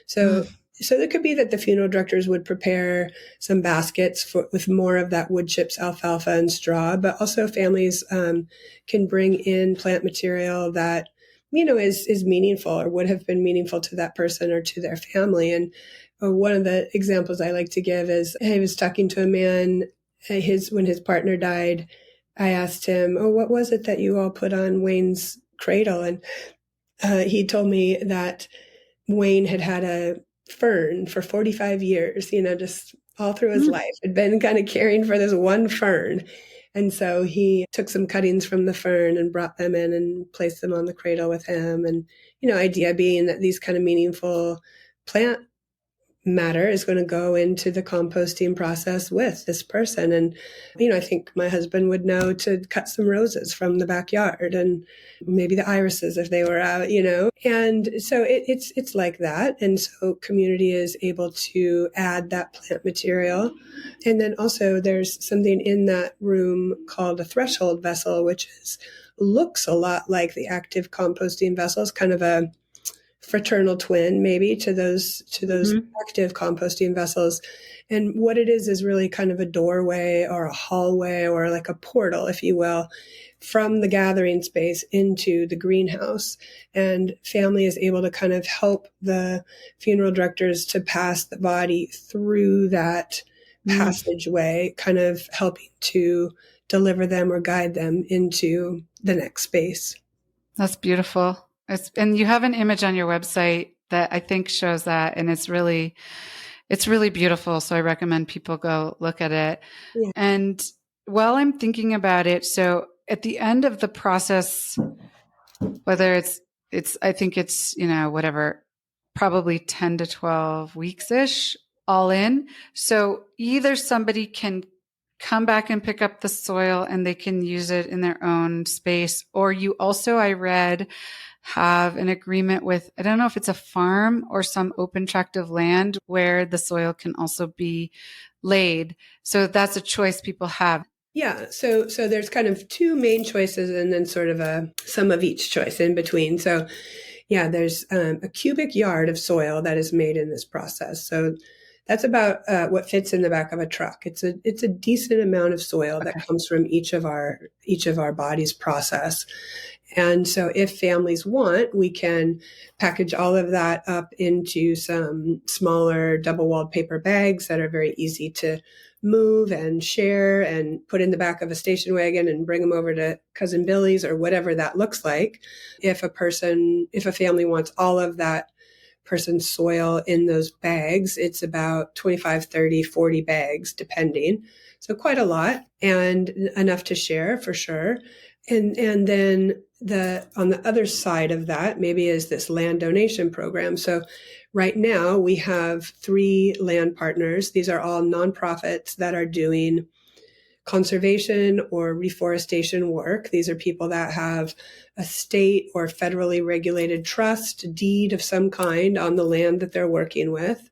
So it could be that the funeral directors would prepare some baskets with more of that wood chips, alfalfa, and straw, but also families can bring in plant material that is meaningful or would have been meaningful to that person or to their family. And one of the examples I like to give is I was talking to a man, when his partner died. I asked him, what was it that you all put on Wayne's cradle? And he told me that Wayne had a fern for 45 years, just all through his life, had been kind of caring for this one fern. And so he took some cuttings from the fern and brought them in and placed them on the cradle with him. And, idea being that these kind of meaningful plant matter is going to go into the composting process with this person. And, I think my husband would know to cut some roses from the backyard and maybe the irises if they were out, And so it's like that. And so community is able to add that plant material. And then also there's something in that room called a threshold vessel, which looks a lot like the active composting vessels, kind of a fraternal twin maybe to those active composting vessels. And what it is really kind of a doorway or a hallway or like a portal, if you will, from the gathering space into the greenhouse. And family is able to kind of help the funeral directors to pass the body through that passageway, kind of helping to deliver them or guide them into the next space. That's beautiful. And you have an image on your website that I think shows that, and it's really beautiful. So I recommend people go look at it. Yeah. And while I'm thinking about it, so at the end of the process, whether I think it's, whatever, probably 10 to 12 weeks-ish all in. So either somebody can come back and pick up the soil and they can use it in their own space, or you also, I read, have an agreement with, I don't know if it's a farm or some open tract of land where the soil can also be laid. So that's a choice people have. Yeah, so there's kind of two main choices and then sort of a some of each choice in between. So yeah, there's a cubic yard of soil that is made in this process. So that's about what fits in the back of a truck. It's a decent amount of soil that Okay. comes from each of our body's process. And so if families want, we can package all of that up into some smaller double walled paper bags that are very easy to move and share and put in the back of a station wagon and bring them over to Cousin Billy's or whatever that looks like. If a family wants all of that person's soil in those bags, it's about 25, 30, 40 bags, depending. So quite a lot and enough to share for sure. And then on the other side of that maybe is this land donation program. So right now we have 3 land partners. These are all nonprofits that are doing conservation or reforestation work. These are people that have a state or federally regulated trust deed of some kind on the land that they're working with.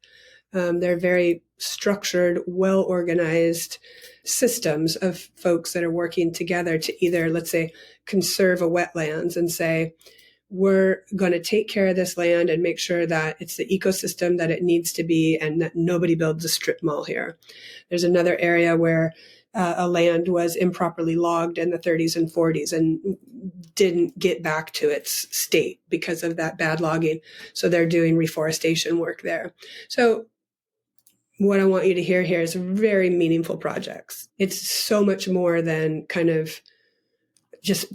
They're very structured, well organized systems of folks that are working together to either, let's say, conserve a wetlands and say, we're going to take care of this land and make sure that it's the ecosystem that it needs to be and that nobody builds a strip mall here. There's another area where a land was improperly logged in the 30s and 40s and didn't get back to its state because of that bad logging. So they're doing reforestation work there. So what I want you to hear here is very meaningful projects. It's so much more than kind of just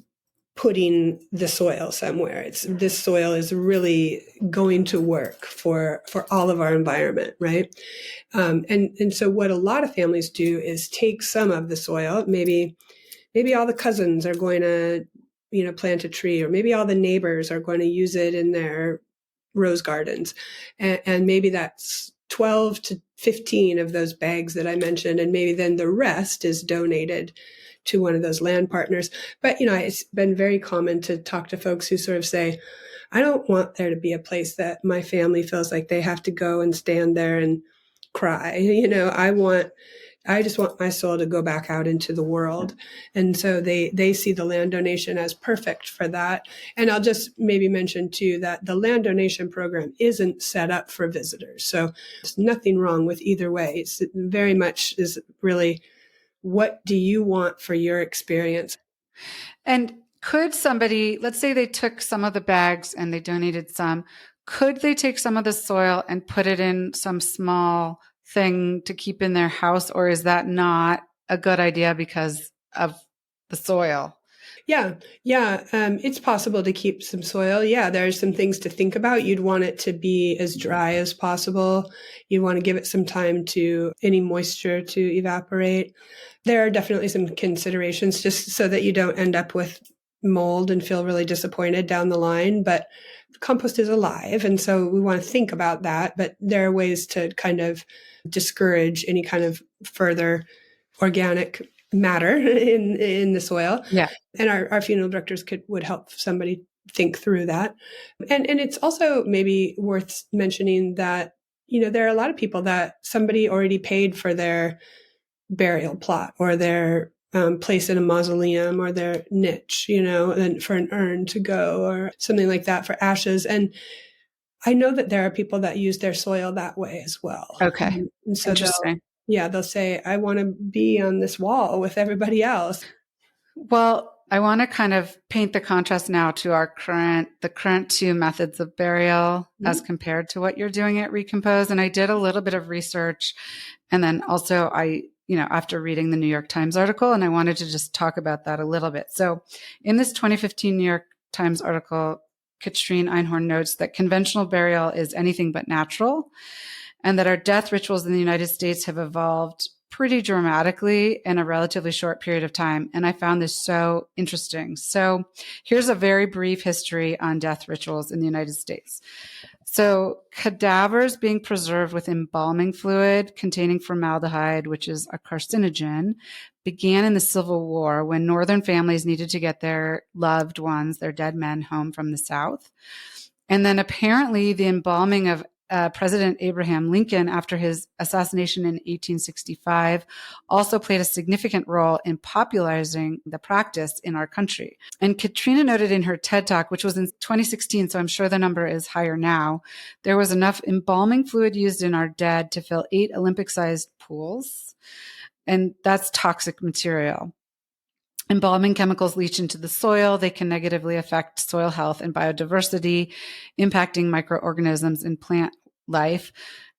putting the soil somewhere. This soil is really going to work for all of our environment, right? And so what a lot of families do is take some of the soil. Maybe all the cousins are going to, plant a tree, or maybe all the neighbors are going to use it in their rose gardens, and maybe that's 12 to 15 of those bags that I mentioned, and maybe then the rest is donated to one of those land partners. But, it's been very common to talk to folks who sort of say, I don't want there to be a place that my family feels like they have to go and stand there and cry. I just want my soul to go back out into the world. And so they see the land donation as perfect for that. And I'll just maybe mention too that the land donation program isn't set up for visitors. So there's nothing wrong with either way. It's very much is really, what do you want for your experience? And could somebody, let's say they took some of the bags and they donated some, could they take some of the soil and put it in some small thing to keep in their house? Or is that not a good idea because of the soil? Yeah. It's possible to keep some soil. Yeah, there's some things to think about. You'd want it to be as dry as possible. You want to give it some time to any moisture to evaporate. There are definitely some considerations just so that you don't end up with mold and feel really disappointed down the line. But compost is alive. And so we want to think about that. But there are ways to kind of discourage any kind of further organic matter in the soil. Yeah. And our funeral directors would help somebody think through that. And it's also maybe worth mentioning that, there are a lot of people that somebody already paid for their burial plot or their place in a mausoleum or their niche, and for an urn to go or something like that for ashes. And I know that there are people that use their soil that way as well. Okay. And so Interesting. they'll say, I want to be on this wall with everybody else. Well, I want to kind of paint the contrast now to the current 2 methods of burial as compared to what you're doing at Recompose. And I did a little bit of research. And then also after reading the New York Times article, and I wanted to just talk about that a little bit. So in this 2015 New York Times article, Katrine Einhorn notes that conventional burial is anything but natural, and that our death rituals in the United States have evolved pretty dramatically in a relatively short period of time. And I found this so interesting. So here's a very brief history on death rituals in the United States. So cadavers being preserved with embalming fluid containing formaldehyde, which is a carcinogen, began in the Civil War when Northern families needed to get their loved ones, their dead men, home from the South. And then apparently the embalming of President Abraham Lincoln, after his assassination in 1865, also played a significant role in popularizing the practice in our country. And Katrina noted in her TED Talk, which was in 2016, so I'm sure the number is higher now, there was enough embalming fluid used in our dead to fill 8 Olympic-sized pools. And that's toxic material. Embalming chemicals leach into the soil. They can negatively affect soil health and biodiversity, impacting microorganisms and plant life.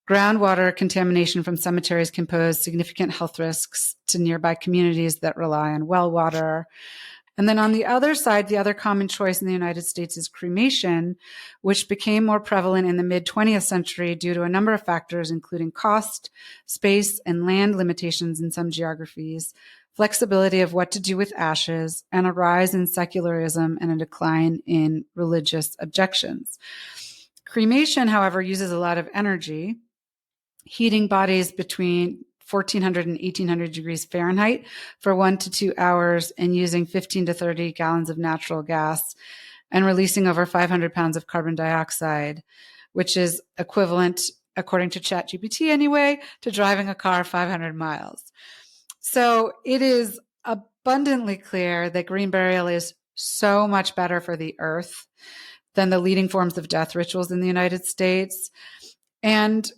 Groundwater contamination from cemeteries can pose significant health risks to nearby communities that rely on well water. And then on the other side, the other common choice in the United States is cremation, which became more prevalent in the mid-20th century due to a number of factors, including cost, space, and land limitations in some geographies, flexibility of what to do with ashes, and a rise in secularism and a decline in religious objections. Cremation, however, uses a lot of energy, heating bodies between 1400 and 1800 degrees Fahrenheit for 1 to 2 hours and using 15 to 30 gallons of natural gas and releasing over 500 pounds of carbon dioxide, which is equivalent, according to ChatGPT anyway, to driving a car 500 miles. So it is abundantly clear that green burial is so much better for the earth than the leading forms of death rituals in the United States. And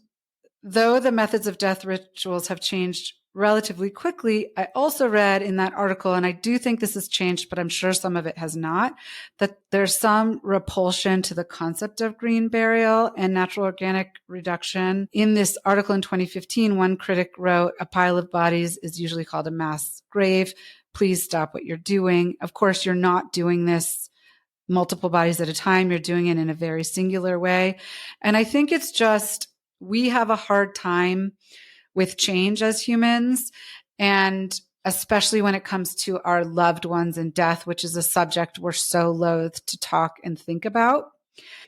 though the methods of death rituals have changed relatively quickly, I also read in that article, and I do think this has changed, but I'm sure some of it has not, that there's some repulsion to the concept of green burial and natural organic reduction. In this article in 2015, one critic wrote, "A pile of bodies is usually called a mass grave. Please stop what you're doing." Of course, you're not doing this multiple bodies at a time. You're doing it in a very singular way. And I think it's just, we have a hard time with change as humans, and especially when it comes to our loved ones and death, which is a subject we're so loath to talk and think about.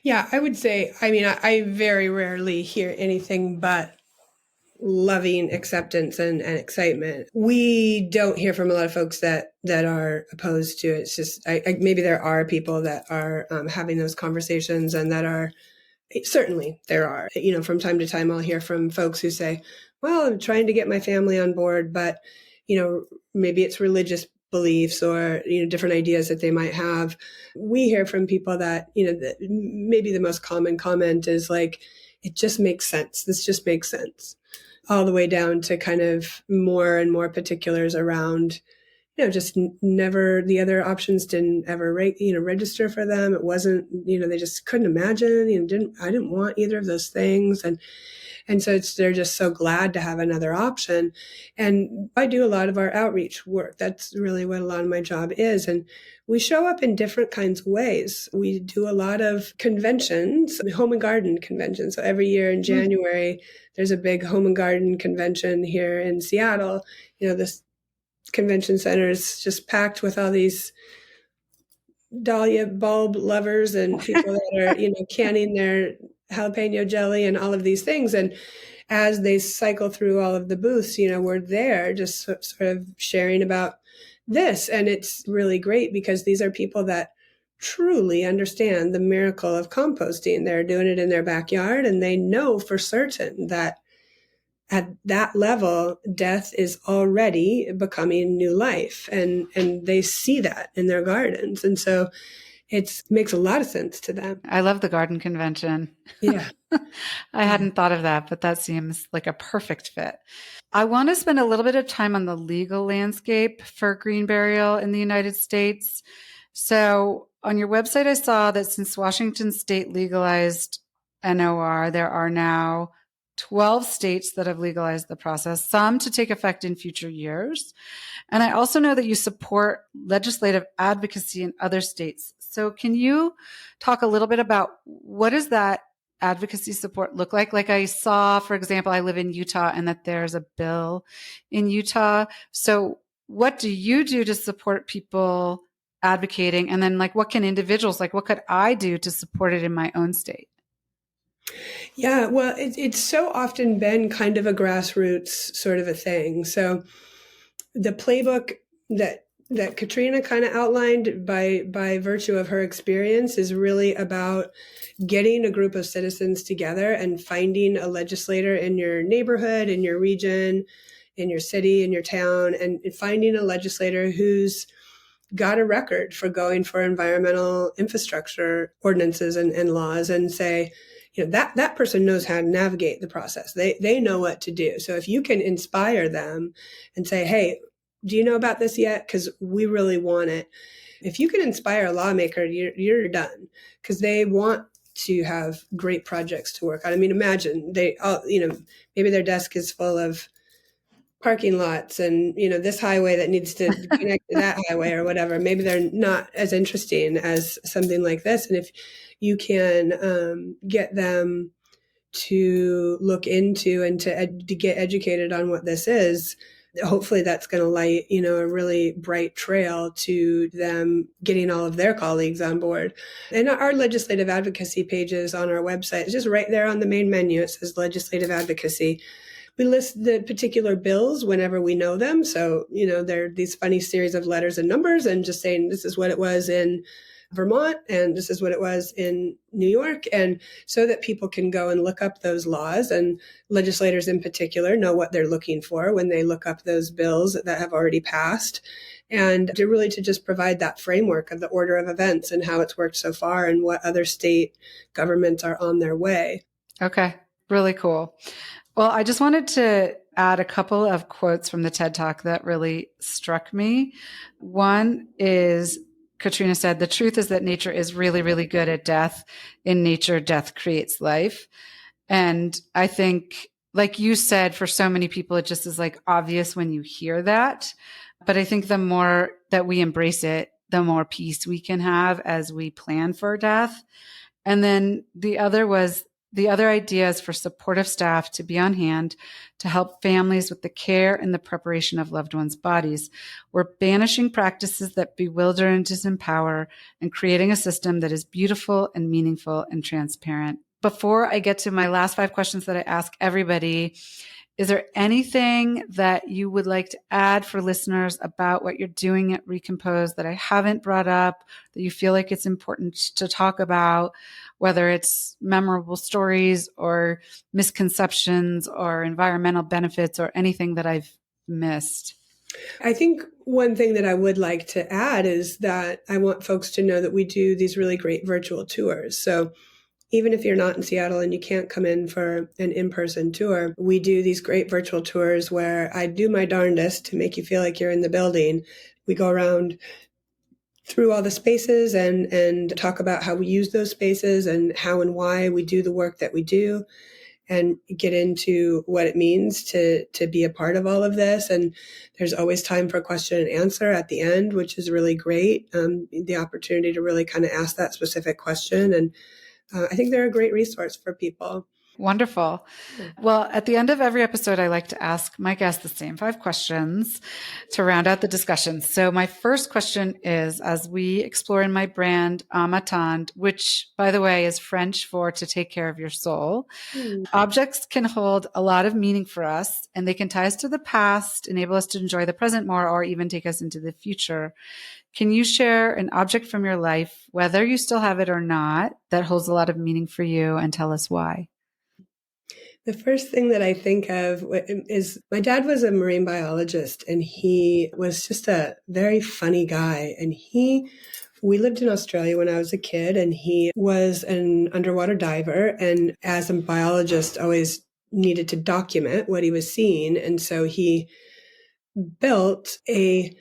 Yeah, I would say, I very rarely hear anything but loving acceptance and excitement. We don't hear from a lot of folks that are opposed to it. It's just, maybe there are people that are having those conversations, and that are, certainly there are, from time to time, I'll hear from folks who say, well, I'm trying to get my family on board, but, maybe it's religious beliefs or, different ideas that they might have. We hear from people that, that maybe the most common comment is like, it just makes sense. This just makes sense. All the way down to kind of more and more particulars around, just never, the other options didn't ever, register for them. It wasn't, they just couldn't imagine, I didn't want either of those things. And so they're just so glad to have another option. And I do a lot of our outreach work. That's really what a lot of my job is. And we show up in different kinds of ways. We do a lot of conventions, home and garden conventions. So every year in January, there's a big home and garden convention here in Seattle. This convention center is just packed with all these dahlia bulb lovers and people that are, canning their jalapeno jelly and all of these things. And as they cycle through all of the booths, we're there just sort of sharing about this. And it's really great because these are people that truly understand the miracle of composting. They're doing it in their backyard, and they know for certain that at that level, death is already becoming new life. And they see that in their gardens. And so it makes a lot of sense to them. I love the garden convention. Yeah. I hadn't thought of that, but that seems like a perfect fit. I want to spend a little bit of time on the legal landscape for green burial in the United States. So on your website, I saw that since Washington state legalized NOR, there are now 12 states that have legalized the process, some to take effect in future years. And I also know that you support legislative advocacy in other states. So can you talk a little bit about what does that advocacy support look like? Like I saw, for example, I live in Utah, and that there's a bill in Utah. So what do you do to support people advocating? And then what can individuals, what could I do to support it in my own state? Yeah, well, it's so often been kind of a grassroots sort of a thing. So the playbook that that Katrina kind of outlined by virtue of her experience is really about getting a group of citizens together and finding a legislator in your neighborhood, in your region, in your city, in your town, and finding a legislator who's got a record for going for environmental infrastructure ordinances and laws, and say, that person knows how to navigate the process. They know what to do. So if you can inspire them and say, hey, do you know about this yet? Because we really want it. If you can inspire a lawmaker, you're done, because they want to have great projects to work on. I mean, imagine they all, maybe their desk is full of parking lots and, this highway that needs to connect to that highway or whatever. Maybe they're not as interesting as something like this. And if you can get them to look into and to get educated on what this is, hopefully that's going to light, a really bright trail to them getting all of their colleagues on board. And our legislative advocacy pages on our website is just right there on the main menu. It says legislative advocacy. We list the particular bills whenever we know them. So, there are these funny series of letters and numbers, and just saying this is what it was in Vermont and this is what it was in New York. And so that people can go and look up those laws, and legislators in particular know what they're looking for when they look up those bills that have already passed. And to just provide that framework of the order of events and how it's worked so far and what other state governments are on their way. Okay. Really cool. Well, I just wanted to add a couple of quotes from the TED Talk that really struck me. One is, Katrina said, the truth is that nature is really, really good at death. In nature, death creates life. And I think, like you said, for so many people, it just is like obvious when you hear that. But I think the more that we embrace it, the more peace we can have as we plan for death. And then the other idea is for supportive staff to be on hand to help families with the care and the preparation of loved ones' bodies. We're banishing practices that bewilder and disempower and creating a system that is beautiful and meaningful and transparent. Before I get to my last 5 questions that I ask everybody, is there anything that you would like to add for listeners about what you're doing at Recompose that I haven't brought up, that you feel like it's important to talk about, whether it's memorable stories or misconceptions or environmental benefits or anything that I've missed? I think one thing that I would like to add is that I want folks to know that we do these really great virtual tours. So even if you're not in Seattle and you can't come in for an in-person tour, we do these great virtual tours where I do my darndest to make you feel like you're in the building. We go around through all the spaces and talk about how we use those spaces and how and why we do the work that we do, and get into what it means to be a part of all of this. And there's always time for question and answer at the end, which is really great. The opportunity to really kind of ask that specific question. And I think they're a great resource for people. Wonderful. Well, at the end of every episode, I like to ask my guests the same 5 questions to round out the discussion. So my first question is, as we explore in my brand, Amatand, which, by the way, is French for to take care of your soul, objects can hold a lot of meaning for us, and they can tie us to the past, enable us to enjoy the present more, or even take us into the future. Can you share an object from your life, whether you still have it or not, that holds a lot of meaning for you, and tell us why? The first thing that I think of is my dad was a marine biologist, and he was just a very funny guy. And we lived in Australia when I was a kid, and he was an underwater diver. And as a biologist, always needed to document what he was seeing. And so he built a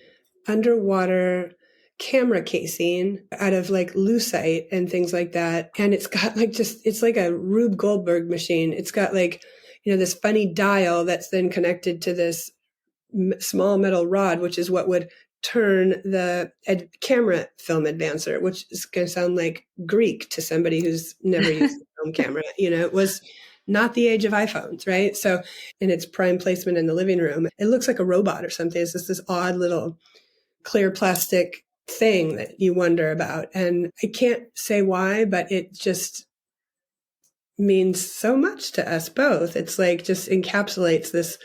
underwater camera casing out of like lucite and things like that. And it's got it's like a Rube Goldberg machine. It's got this funny dial that's then connected to this small metal rod, which is what would turn the camera film advancer, which is going to sound like Greek to somebody who's never used a film camera. It was not the age of iPhones, right? So in its prime placement in the living room, it looks like a robot or something. It's just this odd little clear plastic thing that you wonder about. And I can't say why, but it just means so much to us both. It's like just encapsulates this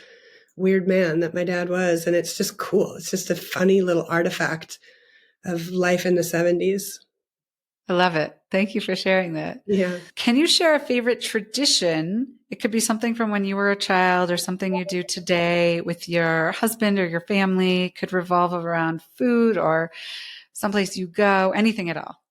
weird man that my dad was. And it's just cool. It's just a funny little artifact of life in the 70s. I love it. Thank you for sharing that. Yeah. Can you share a favorite tradition? It could be something from when you were a child or something you do today with your husband or your family. It could revolve around food or someplace you go, anything at all.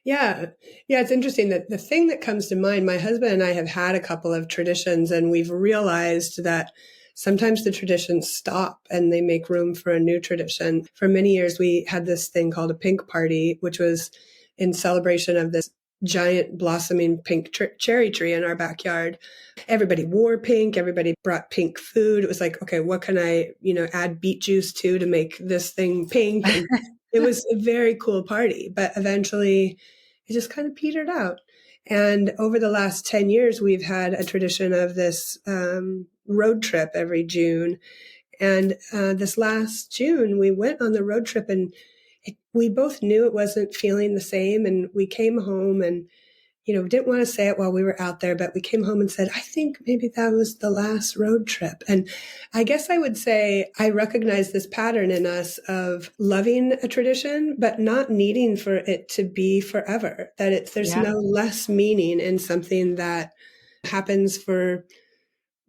Yeah. Yeah. It's interesting that the thing that comes to mind, my husband and I have had a couple of traditions, and we've realized that sometimes the traditions stop and they make room for a new tradition. For many years, we had this thing called a pink party, which was in celebration of this giant blossoming pink cherry tree in our backyard. Everybody wore pink. Everybody brought pink food. It was like, okay, what can I, add beet juice to make this thing pink? And it was a very cool party, but eventually it just kind of petered out. And over the last 10 years, we've had a tradition of this road trip every June. And this last June, we went on the road trip, and we both knew it wasn't feeling the same. And we came home and, didn't want to say it while we were out there, but we came home and said, I think maybe that was the last road trip. And I guess I would say I recognize this pattern in us of loving a tradition, but not needing for it to be forever, that there's no less meaning in something that happens for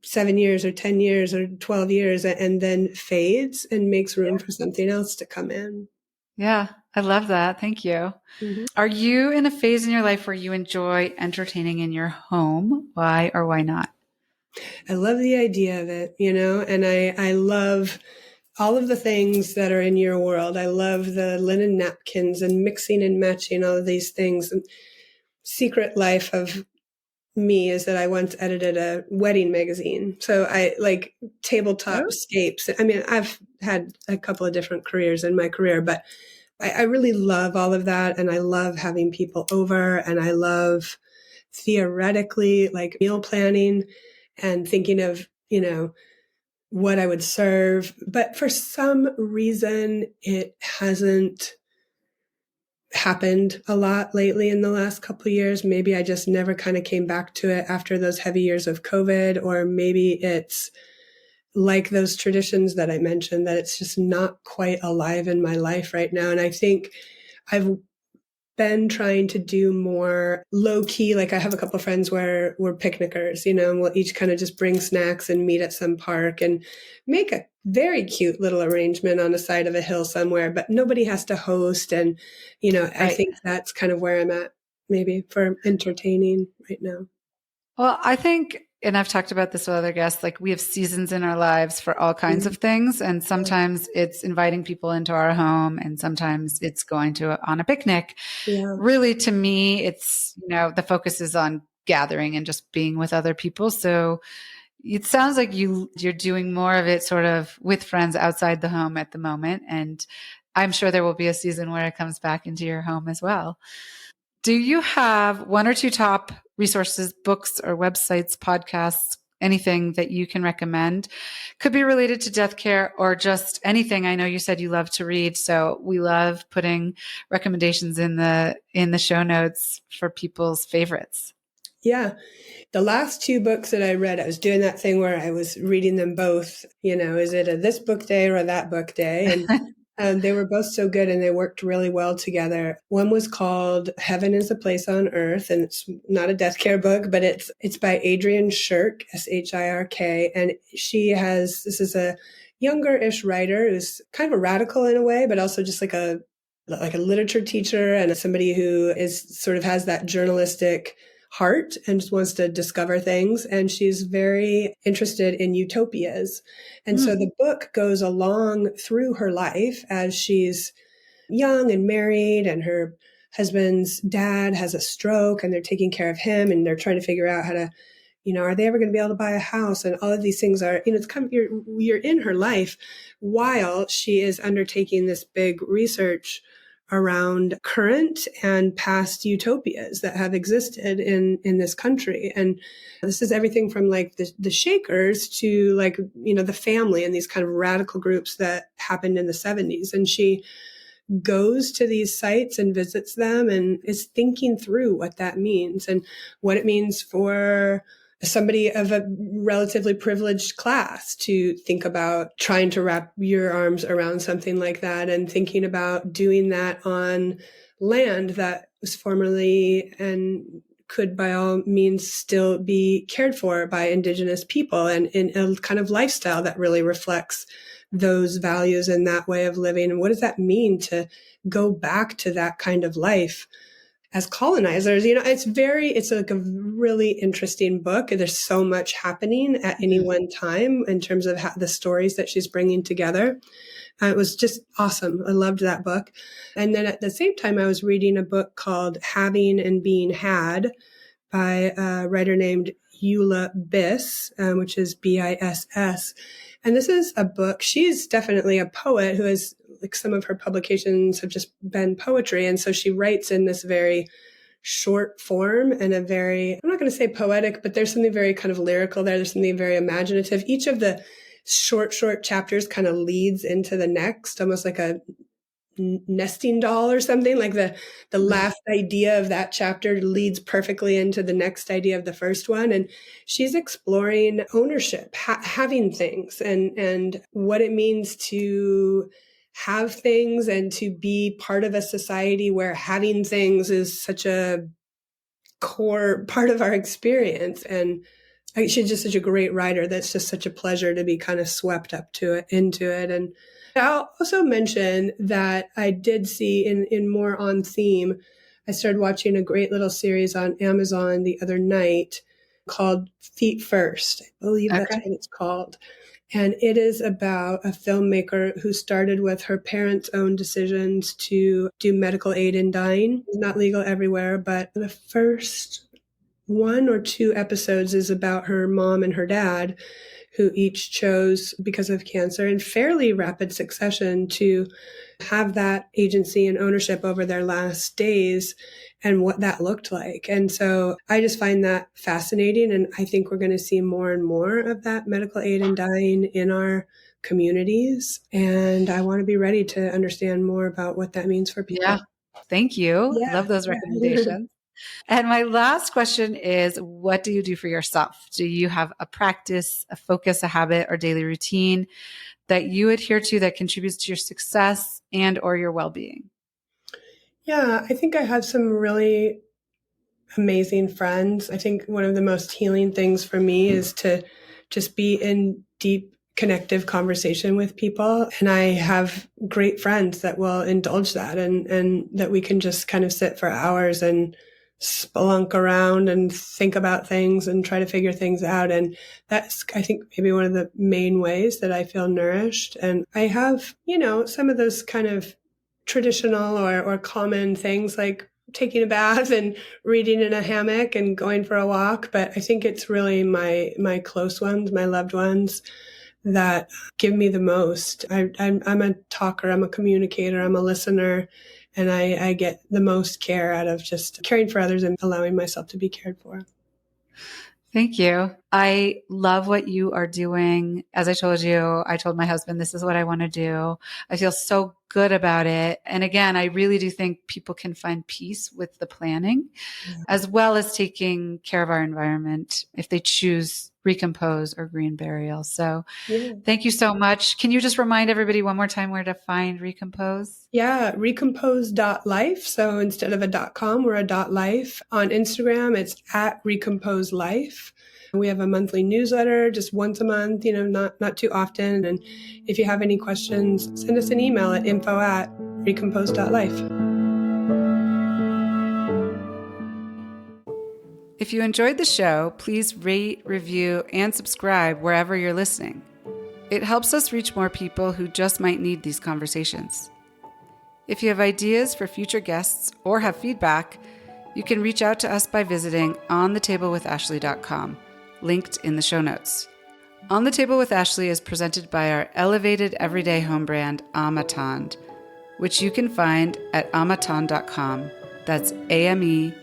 7 years or 10 years or 12 years and then fades and makes room for something else to come in. Yeah, I love that. Thank you. Mm-hmm. Are you in a phase in your life where you enjoy entertaining in your home? Why or why not? I love the idea of it, and I love all of the things that are in your world. I love the linen napkins and mixing and matching all of these things. And secret life of me is that I once edited a wedding magazine. So I like tabletop scapes. I mean, I've had a couple of different careers in my career, but I really love all of that. And I love having people over, and I love theoretically like meal planning and thinking of, what I would serve. But for some reason, it hasn't happened a lot lately in the last couple of years. Maybe I just never kind of came back to it after those heavy years of COVID, or maybe it's like those traditions that I mentioned, that it's just not quite alive in my life right now. And I think I've been trying to do more low key. Like I have a couple of friends where we're picnickers, and we'll each kind of just bring snacks and meet at some park and make a very cute little arrangement on the side of a hill somewhere, but nobody has to host. And, I think that's kind of where I'm at maybe for entertaining right now. Well, I think, and I've talked about this with other guests, like we have seasons in our lives for all kinds of things. And sometimes it's inviting people into our home, and sometimes it's going on a picnic. Yeah. Really, to me, it's, the focus is on gathering and just being with other people. So it sounds like you're doing more of it sort of with friends outside the home at the moment. And I'm sure there will be a season where it comes back into your home as well. Do you have one or two top resources, books or websites, podcasts, anything that you can recommend? Could be related to death care or just anything. I know you said you love to read, so we love putting recommendations in the show notes for people's favorites. Yeah. The last two books that I read, I was doing that thing where I was reading them both, is it a this book day or a that book day? And they were both so good, and they worked really well together. One was called Heaven is a Place on Earth, and it's not a death care book, but it's by Adrienne Shirk, Shirk. And this is a younger-ish writer who's kind of a radical in a way, but also just like a literature teacher and somebody who has that journalistic heart and just wants to discover things. And she's very interested in utopias. And so the book goes along through her life as she's young and married, and her husband's dad has a stroke, and they're taking care of him, and they're trying to figure out how to, are they ever going to be able to buy a house? And all of these things are, it's kind of, you're in her life while she is undertaking this big research around current and past utopias that have existed in this country. And this is everything from like the Shakers to like, the family and these kind of radical groups that happened in the 70s. And she goes to these sites and visits them and is thinking through what that means and what it means for somebody of a relatively privileged class to think about trying to wrap your arms around something like that, and thinking about doing that on land that was formerly and could by all means still be cared for by Indigenous people, and in a kind of lifestyle that really reflects those values and that way of living. And what does that mean to go back to that kind of life as colonizers? It's like a really interesting book. There's so much happening at any one time in terms of the stories that she's bringing together. It was just awesome. I loved that book. And then at the same time, I was reading a book called Having and Being Had by a writer named Eula Biss, which is Biss. And this is a book. She's definitely a poet who has, like, some of her publications have just been poetry. And so she writes in this very short form and a very, I'm not going to say poetic, but there's something very kind of lyrical there. There's something very imaginative. Each of the short chapters kind of leads into the next, almost like a nesting doll or something. Like the last idea of that chapter leads perfectly into the next idea of the first one. And she's exploring ownership, having things, and what it means to have things and to be part of a society where having things is such a core part of our experience. And she's just such a great writer that's just such a pleasure to be kind of swept up into it. And I'll also mention that I did see in more on theme, I started watching a great little series on Amazon the other night called Feet First. I believe that's what it's called. And it is about a filmmaker who started with her parents' own decisions to do medical aid in dying. It's not legal everywhere, but the first 1 or 2 episodes is about her mom and her dad, who each chose, because of cancer, in fairly rapid succession, to have that agency and ownership over their last days and what that looked like. And so I just find that fascinating. And I think we're going to see more and more of that medical aid in dying in our communities. And I want to be ready to understand more about what that means for people. Yeah. Thank you. Yeah. Love those recommendations. And my last question is, what do you do for yourself? Do you have a practice, a focus, a habit, or daily routine that you adhere to that contributes to your success and or your well-being? Yeah, I think I have some really amazing friends. I think one of the most healing things for me is to just be in deep connective conversation with people. And I have great friends that will indulge that, and that we can just kind of sit for hours and spelunk around and think about things and try to figure things out. And that's, I think, maybe one of the main ways that I feel nourished. And I have, some of those kind of traditional or common things like taking a bath and reading in a hammock and going for a walk. But I think it's really my close ones, my loved ones, that give me the most. I'm a talker, I'm a communicator, I'm a listener, and I get the most care out of just caring for others and allowing myself to be cared for. Thank you. I love what you are doing. As I told you, I told my husband, this is what I want to do. I feel so good about it. And again, I really do think people can find peace with the planning, as well as taking care of our environment if they choose Recompose or green burial. So Thank you so much. Can you just remind everybody one more time where to find Recompose? Yeah, recompose.life. So instead of a .com, we're a .life. On Instagram, it's at Recompose Life. We have a monthly newsletter just once a month, not too often. And if you have any questions, send us an email at info@recompose.life. If you enjoyed the show, please rate, review, and subscribe wherever you're listening. It helps us reach more people who just might need these conversations. If you have ideas for future guests or have feedback, you can reach out to us by visiting onthetablewithashley.com, linked in the show notes. On the Table with Ashley is presented by our elevated everyday home brand, Amatand, which you can find at amatand.com. That's AMEATENDRE.com.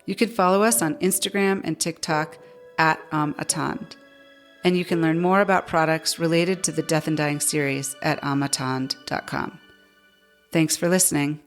You can follow us on Instagram and TikTok at Amatand. And you can learn more about products related to the Death and Dying series at amatand.com. Thanks for listening.